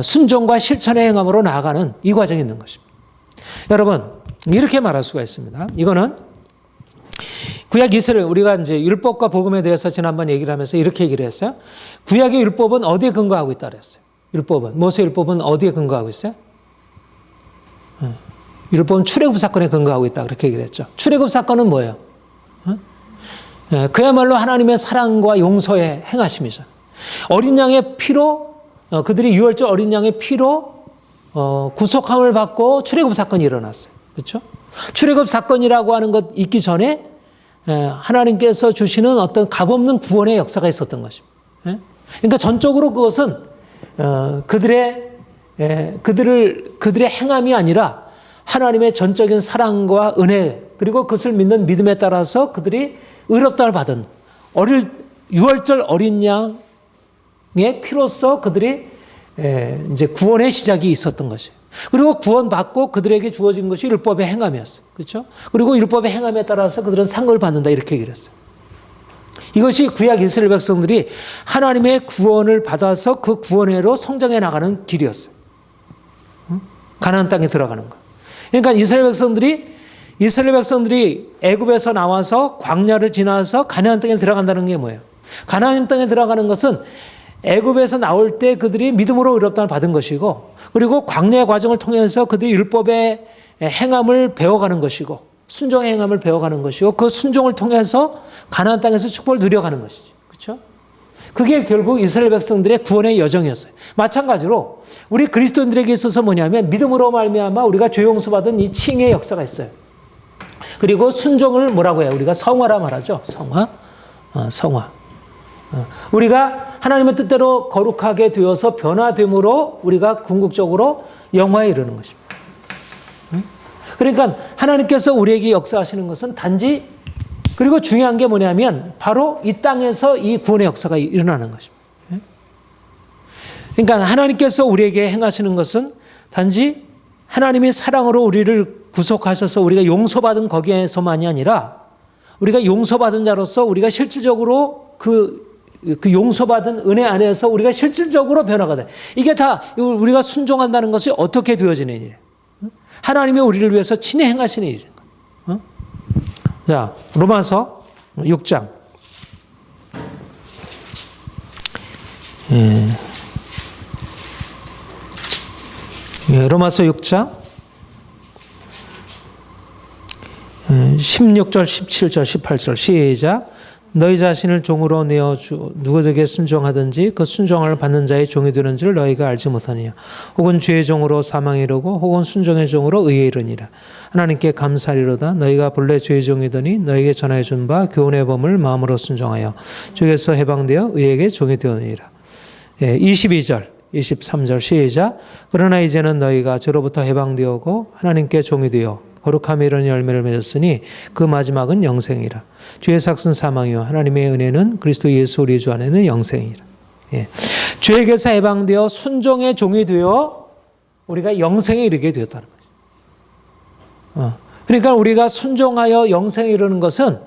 순종과 실천의 행함으로 나아가는 이 과정이 있는 것입니다. 여러분, 이렇게 말할 수가 있습니다. 이거는 구약 이스라엘, 우리가 이제 율법과 복음에 대해서 지난번 얘기를 하면서 이렇게 얘기를 했어요. 구약의 율법은 어디에 근거하고 있다 그랬어요? 모세 율법은 어디에 근거하고 있어요? 율법은 출애굽 사건에 근거하고 있다 그렇게 얘기를 했죠. 출애굽 사건은 뭐예요? 그야말로 하나님의 사랑과 용서의 행하심이죠. 어린 양의 피로, 그들이 유월절 어린 양의 피로 구속함을 받고 출애굽 사건이 일어났어요. 그렇죠? 출애굽 사건이라고 하는 것 있기 전에 하나님께서 주시는 어떤 값없는 구원의 역사가 있었던 것입니다. 그러니까 전적으로 그것은 그들의 행함이 아니라 하나님의 전적인 사랑과 은혜, 그리고 그것을 믿는 믿음에 따라서 그들이 의롭다를 받은 유월절 어린 양의 피로써 그들이 이제 구원의 시작이 있었던 것이에요. 그리고 구원받고 그들에게 주어진 것이 율법의 행함이었어요. 그렇죠? 그리고 율법의 행함에 따라서 그들은 상을 받는다 이렇게 얘기를 했어요. 이것이 구약 이스라엘 백성들이 하나님의 구원을 받아서 그 구원회로 성장해 나가는 길이었어요. 가나안 땅에 들어가는 거. 그러니까 이스라엘 백성들이 애굽에서 나와서 광야를 지나서 가나안 땅에 들어간다는 게 뭐예요? 가나안 땅에 들어가는 것은 애굽에서 나올 때 그들이 믿음으로 의롭다를 받은 것이고, 그리고 광야의 과정을 통해서 그들이 율법의 행함을 배워가는 것이고, 순종의 행함을 배워가는 것이고, 그 순종을 통해서 가나안 땅에서 축복을 누려가는 것이죠. 그렇죠? 그게 결국 이스라엘 백성들의 구원의 여정이었어요. 마찬가지로 우리 그리스도인들에게 있어서 뭐냐면 믿음으로 말미암아 우리가 죄 용서받은 이 칭의 역사가 있어요. 그리고 순종을 뭐라고 해요? 우리가 성화라 말하죠. 성화. 우리가 하나님의 뜻대로 거룩하게 되어서 변화됨으로 우리가 궁극적으로 영화에 이르는 것입니다. 그러니까 하나님께서 우리에게 역사하시는 것은 단지, 그리고 중요한 게 뭐냐면 바로 이 땅에서 이 구원의 역사가 일어나는 것입니다. 그러니까 하나님께서 우리에게 행하시는 것은 단지 하나님이 사랑으로 우리를 구속하셔서 우리가 용서받은 거기에서만이 아니라 우리가 용서받은 자로서 우리가 실질적으로 그 용서받은 은혜 안에서 우리가 실질적으로 변화가 돼. 이게 다 우리가 순종한다는 것이 어떻게 되어지는 일이에요. 하나님이 우리를 위해서 친히 행하시는 일이에요. 자, 로마서 6장. 로마서 6장 16절, 17절, 18절 시작. 너희 자신을 종으로 내어주 누구에게 순종하든지 그 순종을 받는 자의 종이 되는 줄 너희가 알지 못하느냐. 혹은 죄의 종으로 사망에 이르고 혹은 순종의 종으로 의에 이르니라. 하나님께 감사리로다. 너희가 본래 죄의 종이더니 너희에게 전하여 준 바 교훈의 법을 마음으로 순종하여 죄에서 해방되어 의에게 종이 되었느니라. 22절, 23절 시작. 그러나 이제는 너희가 죄로부터 해방되었고 하나님께 종이 되어 거룩함에 이르는 열매를 맺었으니 그 마지막은 영생이라. 죄의 삭은 사망이요 하나님의 은혜는 그리스도 예수 우리 주 안에는 영생이라. 죄에게서 해방되어 순종의 종이 되어 우리가 영생에 이르게 되었다는 거죠. 그러니까 우리가 순종하여 영생에 이르는 것은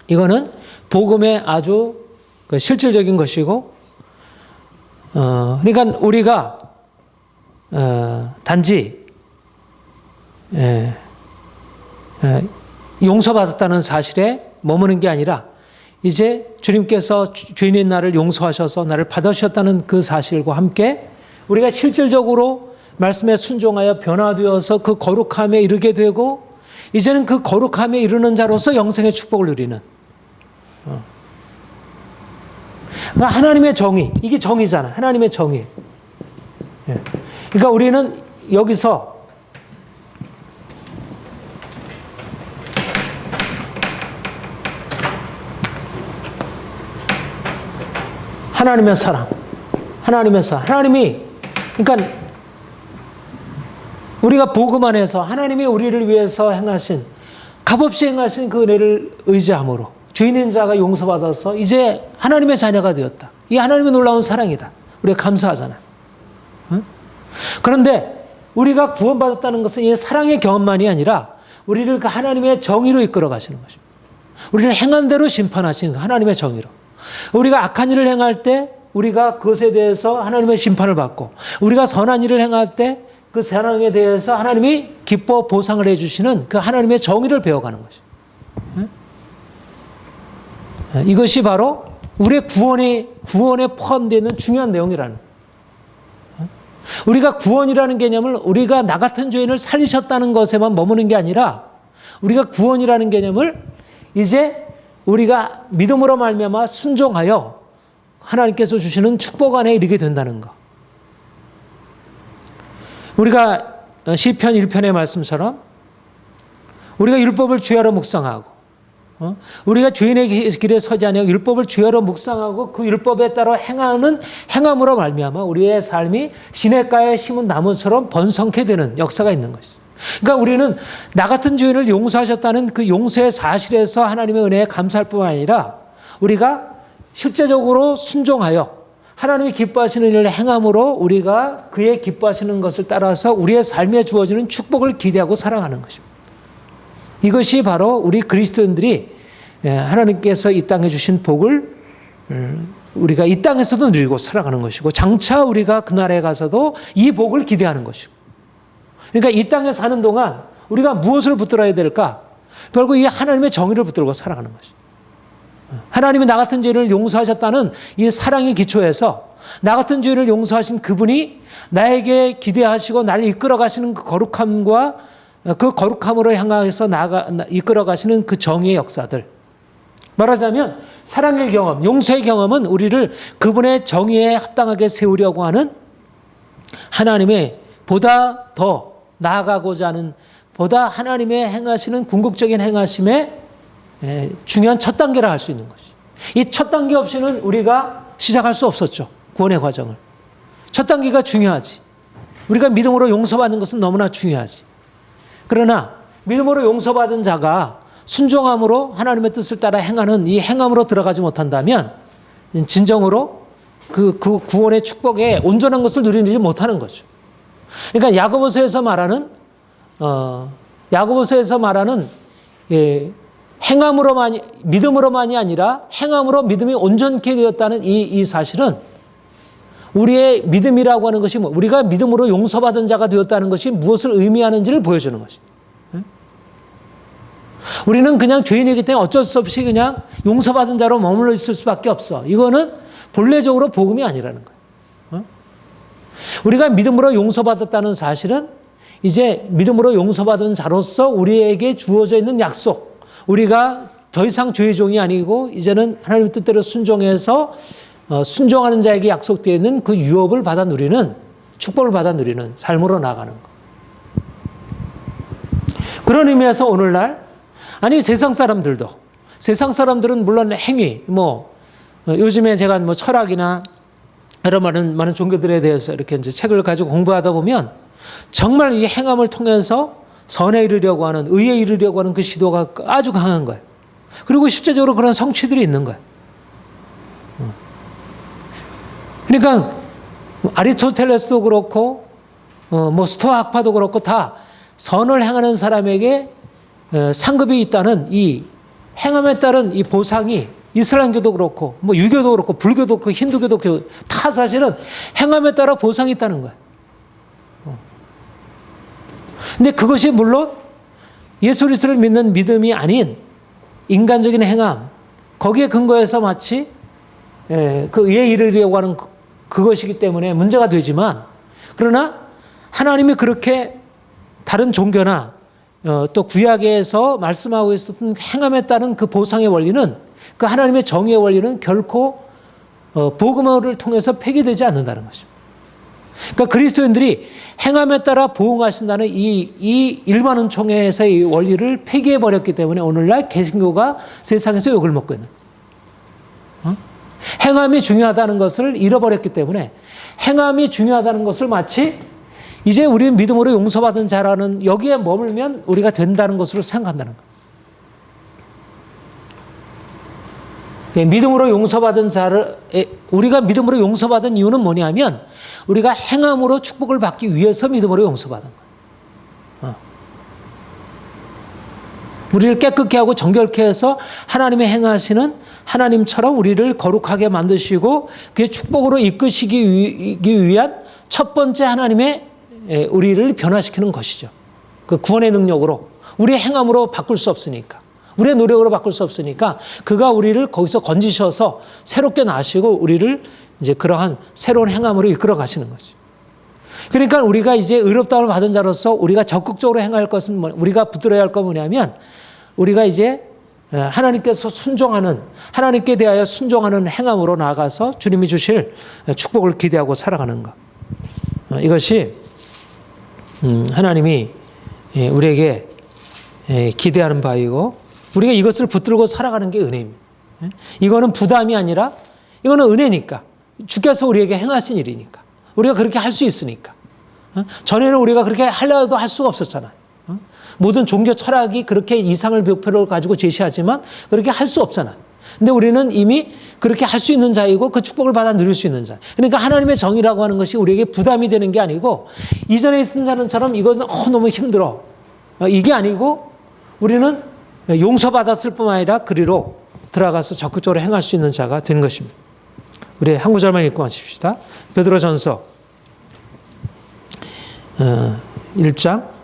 이거는 복음의 아주 실질적인 것이고, 그러니까 우리가 단지 용서받았다는 사실에 머무는 게 아니라 이제 주님께서 죄인인 나를 용서하셔서 나를 받으셨다는 그 사실과 함께 우리가 실질적으로 말씀에 순종하여 변화되어서 그 거룩함에 이르게 되고 이제는 그 거룩함에 이르는 자로서 영생의 축복을 누리는, 그러니까 하나님의 정의, 이게 정의잖아. 하나님의 정의. 그러니까 우리는 여기서 하나님의 사랑, 하나님이, 그러니까 우리가 복음 안에서 하나님이 우리를 위해서 행하신, 값없이 행하신 그 은혜를 의지함으로 죄인인 자가 용서받아서 이제 하나님의 자녀가 되었다. 이 하나님의 놀라운 사랑이다. 우리가 감사하잖아. 그런데 우리가 구원받았다는 것은 이 사랑의 경험만이 아니라 우리를 그 하나님의 정의로 이끌어 가시는 것입니다. 우리를 행한 대로 심판하시는 그 하나님의 정의로. 우리가 악한 일을 행할 때 우리가 그것에 대해서 하나님의 심판을 받고, 우리가 선한 일을 행할 때 그 사랑에 대해서 하나님이 기뻐 보상을 해주시는 그 하나님의 정의를 배워가는 것이죠. 이것이 바로 우리의 구원에 포함되어 있는 중요한 내용이라는 거예요. 우리가 구원이라는 개념을 우리가 나 같은 죄인을 살리셨다는 것에만 머무는 게 아니라 우리가 구원이라는 개념을 이제 우리가 믿음으로 말미암아 순종하여 하나님께서 주시는 축복 안에 이르게 된다는 것. 우리가 시편 1편의 말씀처럼 우리가 율법을 주야로 묵상하고, 우리가 죄인의 길에 서지 아니하고 율법을 주야로 묵상하고 그 율법에 따라 행함으로 말미암아 우리의 삶이 시냇가에 심은 나무처럼 번성케 되는 역사가 있는 것이죠. 그러니까 우리는 나 같은 죄인을 용서하셨다는 그 용서의 사실에서 하나님의 은혜에 감사할 뿐만 아니라 우리가 실제적으로 순종하여 하나님이 기뻐하시는 일을 행함으로 우리가 그의 기뻐하시는 것을 따라서 우리의 삶에 주어지는 축복을 기대하고 살아가는 것입니다. 이것이 바로 우리 그리스도인들이 하나님께서 이 땅에 주신 복을 우리가 이 땅에서도 누리고 살아가는 것이고, 장차 우리가 그날에 가서도 이 복을 기대하는 것이고, 그러니까 이 땅에 사는 동안 우리가 무엇을 붙들어야 될까? 결국 이 하나님의 정의를 붙들고 살아가는 것이죠. 하나님이 나 같은 죄를 용서하셨다는 이 사랑의 기초에서 나 같은 죄를 용서하신 그분이 나에게 기대하시고 나를 이끌어 가시는 그 거룩함과 그 거룩함으로 향해서 이끌어 가시는 그 정의의 역사들. 말하자면 사랑의 경험, 용서의 경험은 우리를 그분의 정의에 합당하게 세우려고 하는 하나님의 보다 더 나아가고자 하는, 보다 하나님의 행하시는 궁극적인 행하심의 중요한 첫 단계라 할 수 있는 것이. 이 첫 단계 없이는 우리가 시작할 수 없었죠. 구원의 과정을. 첫 단계가 중요하지. 우리가 믿음으로 용서받는 것은 너무나 중요하지. 그러나 믿음으로 용서받은 자가 순종함으로 하나님의 뜻을 따라 행하는 이 행함으로 들어가지 못한다면 진정으로 그 구원의 축복에 온전한 것을 누리지 못하는 거죠. 그러니까 야고보서에서 말하는 행함으로만이, 믿음으로만이 아니라 행함으로 믿음이 온전케 되었다는 이 사실은 우리의 믿음이라고 하는 것이 우리가 믿음으로 용서받은 자가 되었다는 것이 무엇을 의미하는지를 보여주는 것이. 우리는 그냥 죄인이기 때문에 어쩔 수 없이 그냥 용서받은 자로 머물러 있을 수밖에 없어. 이거는 본래적으로 복음이 아니라는 거예요. 우리가 믿음으로 용서받았다는 사실은 이제 믿음으로 용서받은 자로서 우리에게 주어져 있는 약속, 우리가 더 이상 죄의 종이 아니고 이제는 하나님의 뜻대로 순종해서 순종하는 자에게 약속되어 있는 그 유업을 받아 누리는, 축복을 받아 누리는 삶으로 나가는 것. 그런 의미에서 오늘날 세상 사람들은 물론 행위, 요즘에 제가 철학이나 여러 많은 종교들에 대해서 이렇게 이제 책을 가지고 공부하다 보면 정말 이 행함을 통해서 선에 이르려고 하는, 의에 이르려고 하는 그 시도가 아주 강한 거예요. 그리고 실제적으로 그런 성취들이 있는 거예요. 그러니까 아리스토텔레스도 그렇고 스토아 학파도 그렇고 다 선을 행하는 사람에게 상급이 있다는 이 행함에 따른 이 보상이 이슬람교도 그렇고 유교도 그렇고 불교도 그렇고 힌두교도 그렇고 다 사실은 행함에 따라 보상이 있다는 거예요. 근데 그것이 물론 예수 그리스도를 믿는 믿음이 아닌 인간적인 행함, 거기에 근거해서 마치 그 의에 이르려고 하는 그것이기 때문에 문제가 되지만, 그러나 하나님이 그렇게 다른 종교나 또 구약에서 말씀하고 있었던 행함에 따른 그 보상의 원리는, 그 하나님의 정의의 원리는 결코 복음을 통해서 폐기되지 않는다는 것입니다. 그러니까 그리스도인들이 행함에 따라 보응하신다는 이 일반 은총회에서의 원리를 폐기해 버렸기 때문에 오늘날 개신교가 세상에서 욕을 먹고 있는, 행함이 중요하다는 것을 잃어버렸기 때문에, 행함이 중요하다는 것을 마치 이제 우리는 믿음으로 용서받은 자라는 여기에 머물면 우리가 된다는 것으로 생각한다는 거예요. 믿음으로 용서받은 자를, 우리가 믿음으로 용서받은 이유는 뭐냐면 우리가 행함으로 축복을 받기 위해서 믿음으로 용서받은 거예요. 우리를 깨끗게 하고 정결케 해서 하나님의 행하시는 하나님처럼 우리를 거룩하게 만드시고 그의 축복으로 이끄시기 위한 첫 번째 하나님의 우리를 변화시키는 것이죠. 그 구원의 능력으로, 우리의 행함으로 바꿀 수 없으니까, 우리의 노력으로 바꿀 수 없으니까 그가 우리를 거기서 건지셔서 새롭게 나시고 우리를 이제 그러한 새로운 행함으로 이끌어 가시는 거죠. 그러니까 우리가 이제 의롭다움을 받은 자로서 우리가 적극적으로 행할 것은 우리가 붙들어야 할 건 뭐냐면 우리가 이제 하나님께서 순종하는, 하나님께 대하여 순종하는 행함으로 나아가서 주님이 주실 축복을 기대하고 살아가는 것. 이것이 하나님이 우리에게 기대하는 바이고 우리가 이것을 붙들고 살아가는 게 은혜입니다. 이거는 부담이 아니라 이거는 은혜니까, 주께서 우리에게 행하신 일이니까, 우리가 그렇게 할 수 있으니까. 전에는 우리가 그렇게 하려도 할 수가 없었잖아요. 모든 종교 철학이 그렇게 이상을 목표를 가지고 제시하지만 그렇게 할 수 없잖아요. 근데 우리는 이미 그렇게 할 수 있는 자이고 그 축복을 받아 누릴 수 있는 자. 그러니까 하나님의 정의라고 하는 것이 우리에게 부담이 되는 게 아니고, 이전에 있던 자는처럼 이것은 너무 힘들어, 이게 아니고 우리는 용서받았을 뿐만 아니라 그리로 들어가서 적극적으로 행할 수 있는 자가 된 것입니다. 우리 한 구절만 읽고 마칩시다. 베드로전서 1장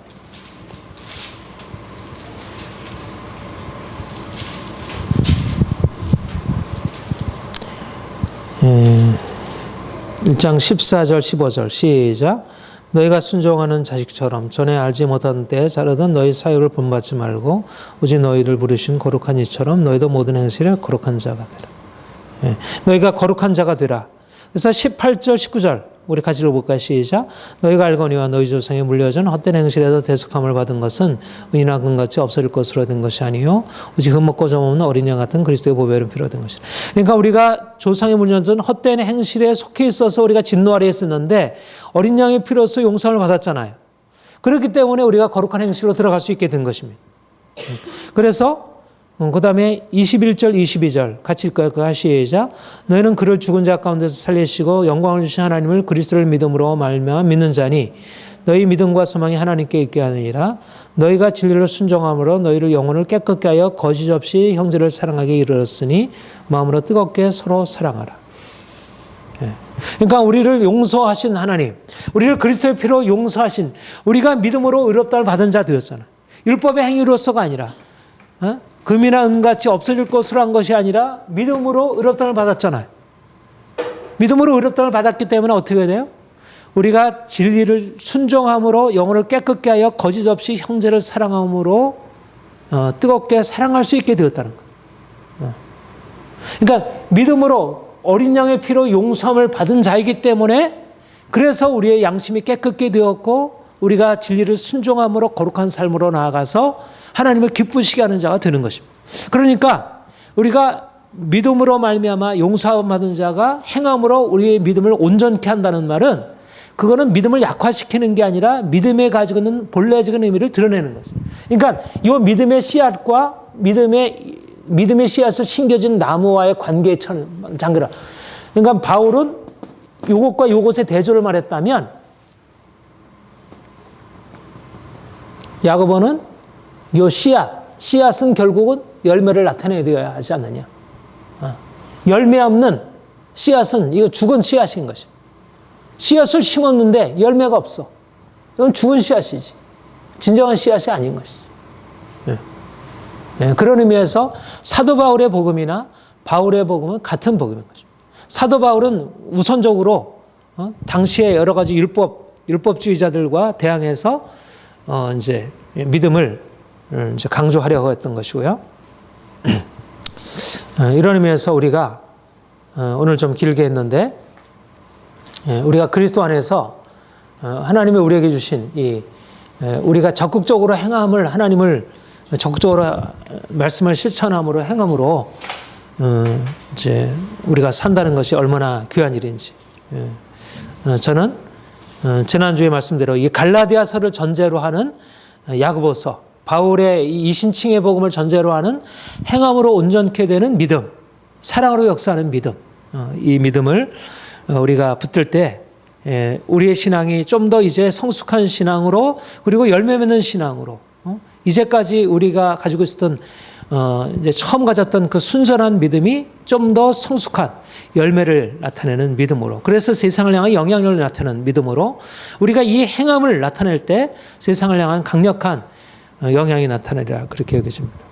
1장 14절 15절 시작. 너희가 순종하는 자식처럼 전에 알지 못한 때에 자르던 너희 사역을 본받지 말고 오직 너희를 부르신 거룩한 이처럼 너희도 모든 행실에 거룩한 자가 되라. 너희가 거룩한 자가 되라. 그래서 18절 19절 우리 같이 읽어볼까요? 시작. 너희가 알거니와 너희 조상이 물려준 헛된 행실에서 대속함을 받은 것은 은이나 금같이 없어질 것으로 된 것이 아니요 오직 흠없고 점없는 어린 양 같은 그리스도의 보배로 피로 된 것이라. 그러니까 우리가 조상이 물려준 헛된 행실에 속해 있어서 우리가 진노 아래에 있었는데 어린 양의 피로서 용서를 받았잖아요. 그렇기 때문에 우리가 거룩한 행실로 들어갈 수 있게 된 것입니다. 그래서 그 다음에 21절 22절 같이 읽을까요? 시작. 너희는 그를 죽은 자 가운데서 살리시고 영광을 주신 하나님을 그리스도를 믿음으로 말미암아 믿는 자니 너희 믿음과 소망이 하나님께 있게 하느니라. 너희가 진리를 순종함으로 너희를 영혼을 깨끗게 하여 거짓 없이 형제를 사랑하게 이르렀으니 마음으로 뜨겁게 서로 사랑하라. 그러니까 우리를 용서하신 하나님, 우리를 그리스도의 피로 용서하신, 우리가 믿음으로 의롭다를 받은 자 되었잖아. 율법의 행위로서가 아니라 금이나 은같이 없어질 것으로 한 것이 아니라 믿음으로 의롭다를 받았잖아요. 믿음으로 의롭다를 받았기 때문에 어떻게 돼요? 우리가 진리를 순종함으로 영혼을 깨끗게 하여 거짓 없이 형제를 사랑함으로 뜨겁게 사랑할 수 있게 되었다는 거예요. 그러니까 믿음으로 어린 양의 피로 용서함을 받은 자이기 때문에 그래서 우리의 양심이 깨끗게 되었고 우리가 진리를 순종함으로 거룩한 삶으로 나아가서 하나님을 기쁘시게 하는 자가 되는 것입니다. 그러니까 우리가 믿음으로 말미암아 용서함 받은 자가 행함으로 우리의 믿음을 온전케 한다는 말은 그거는 믿음을 약화시키는 게 아니라 믿음에 가지고 있는 본래적인 의미를 드러내는 거죠. 그러니까 이 믿음의 씨앗과 믿음의 씨앗을 심겨진 나무와의 관계에 잠그라. 그러니까 바울은 요것과 요것의 대조를 말했다면 야고보는 요 씨앗은 결국은 열매를 나타내야 하지 않느냐. 열매 없는 씨앗은 이거 죽은 씨앗인 것이죠. 씨앗을 심었는데 열매가 없어. 이건 죽은 씨앗이지. 진정한 씨앗이 아닌 것이지. 그런 의미에서 사도 바울의 복음이나 바울의 복음은 같은 복음인 거죠. 사도 바울은 우선적으로 당시에 여러 가지 율법주의자들과 대항해서 이제 믿음을 이제 강조하려고 했던 것이고요. 이런 의미에서 우리가 오늘 좀 길게 했는데 우리가 그리스도 안에서 하나님이 우리에게 주신 이 우리가 적극적으로 행함을 하나님을 적극적으로 말씀을 실천함으로 행함으로 이제 우리가 산다는 것이 얼마나 귀한 일인지 저는 지난주에 말씀대로 이 갈라디아서를 전제로 하는 야고보서 바울의 이 신칭의 복음을 전제로 하는 행함으로 온전케 되는 믿음, 사랑으로 역사하는 믿음, 이 믿음을 우리가 붙들 때 우리의 신앙이 좀 더 이제 성숙한 신앙으로 그리고 열매 맺는 신앙으로 이제까지 우리가 가지고 있었던 이제 처음 가졌던 그 순전한 믿음이 좀 더 성숙한 열매를 나타내는 믿음으로 그래서 세상을 향한 영향력을 나타내는 믿음으로 우리가 이 행함을 나타낼 때 세상을 향한 강력한 영향이 나타내리라 그렇게 여겨집니다.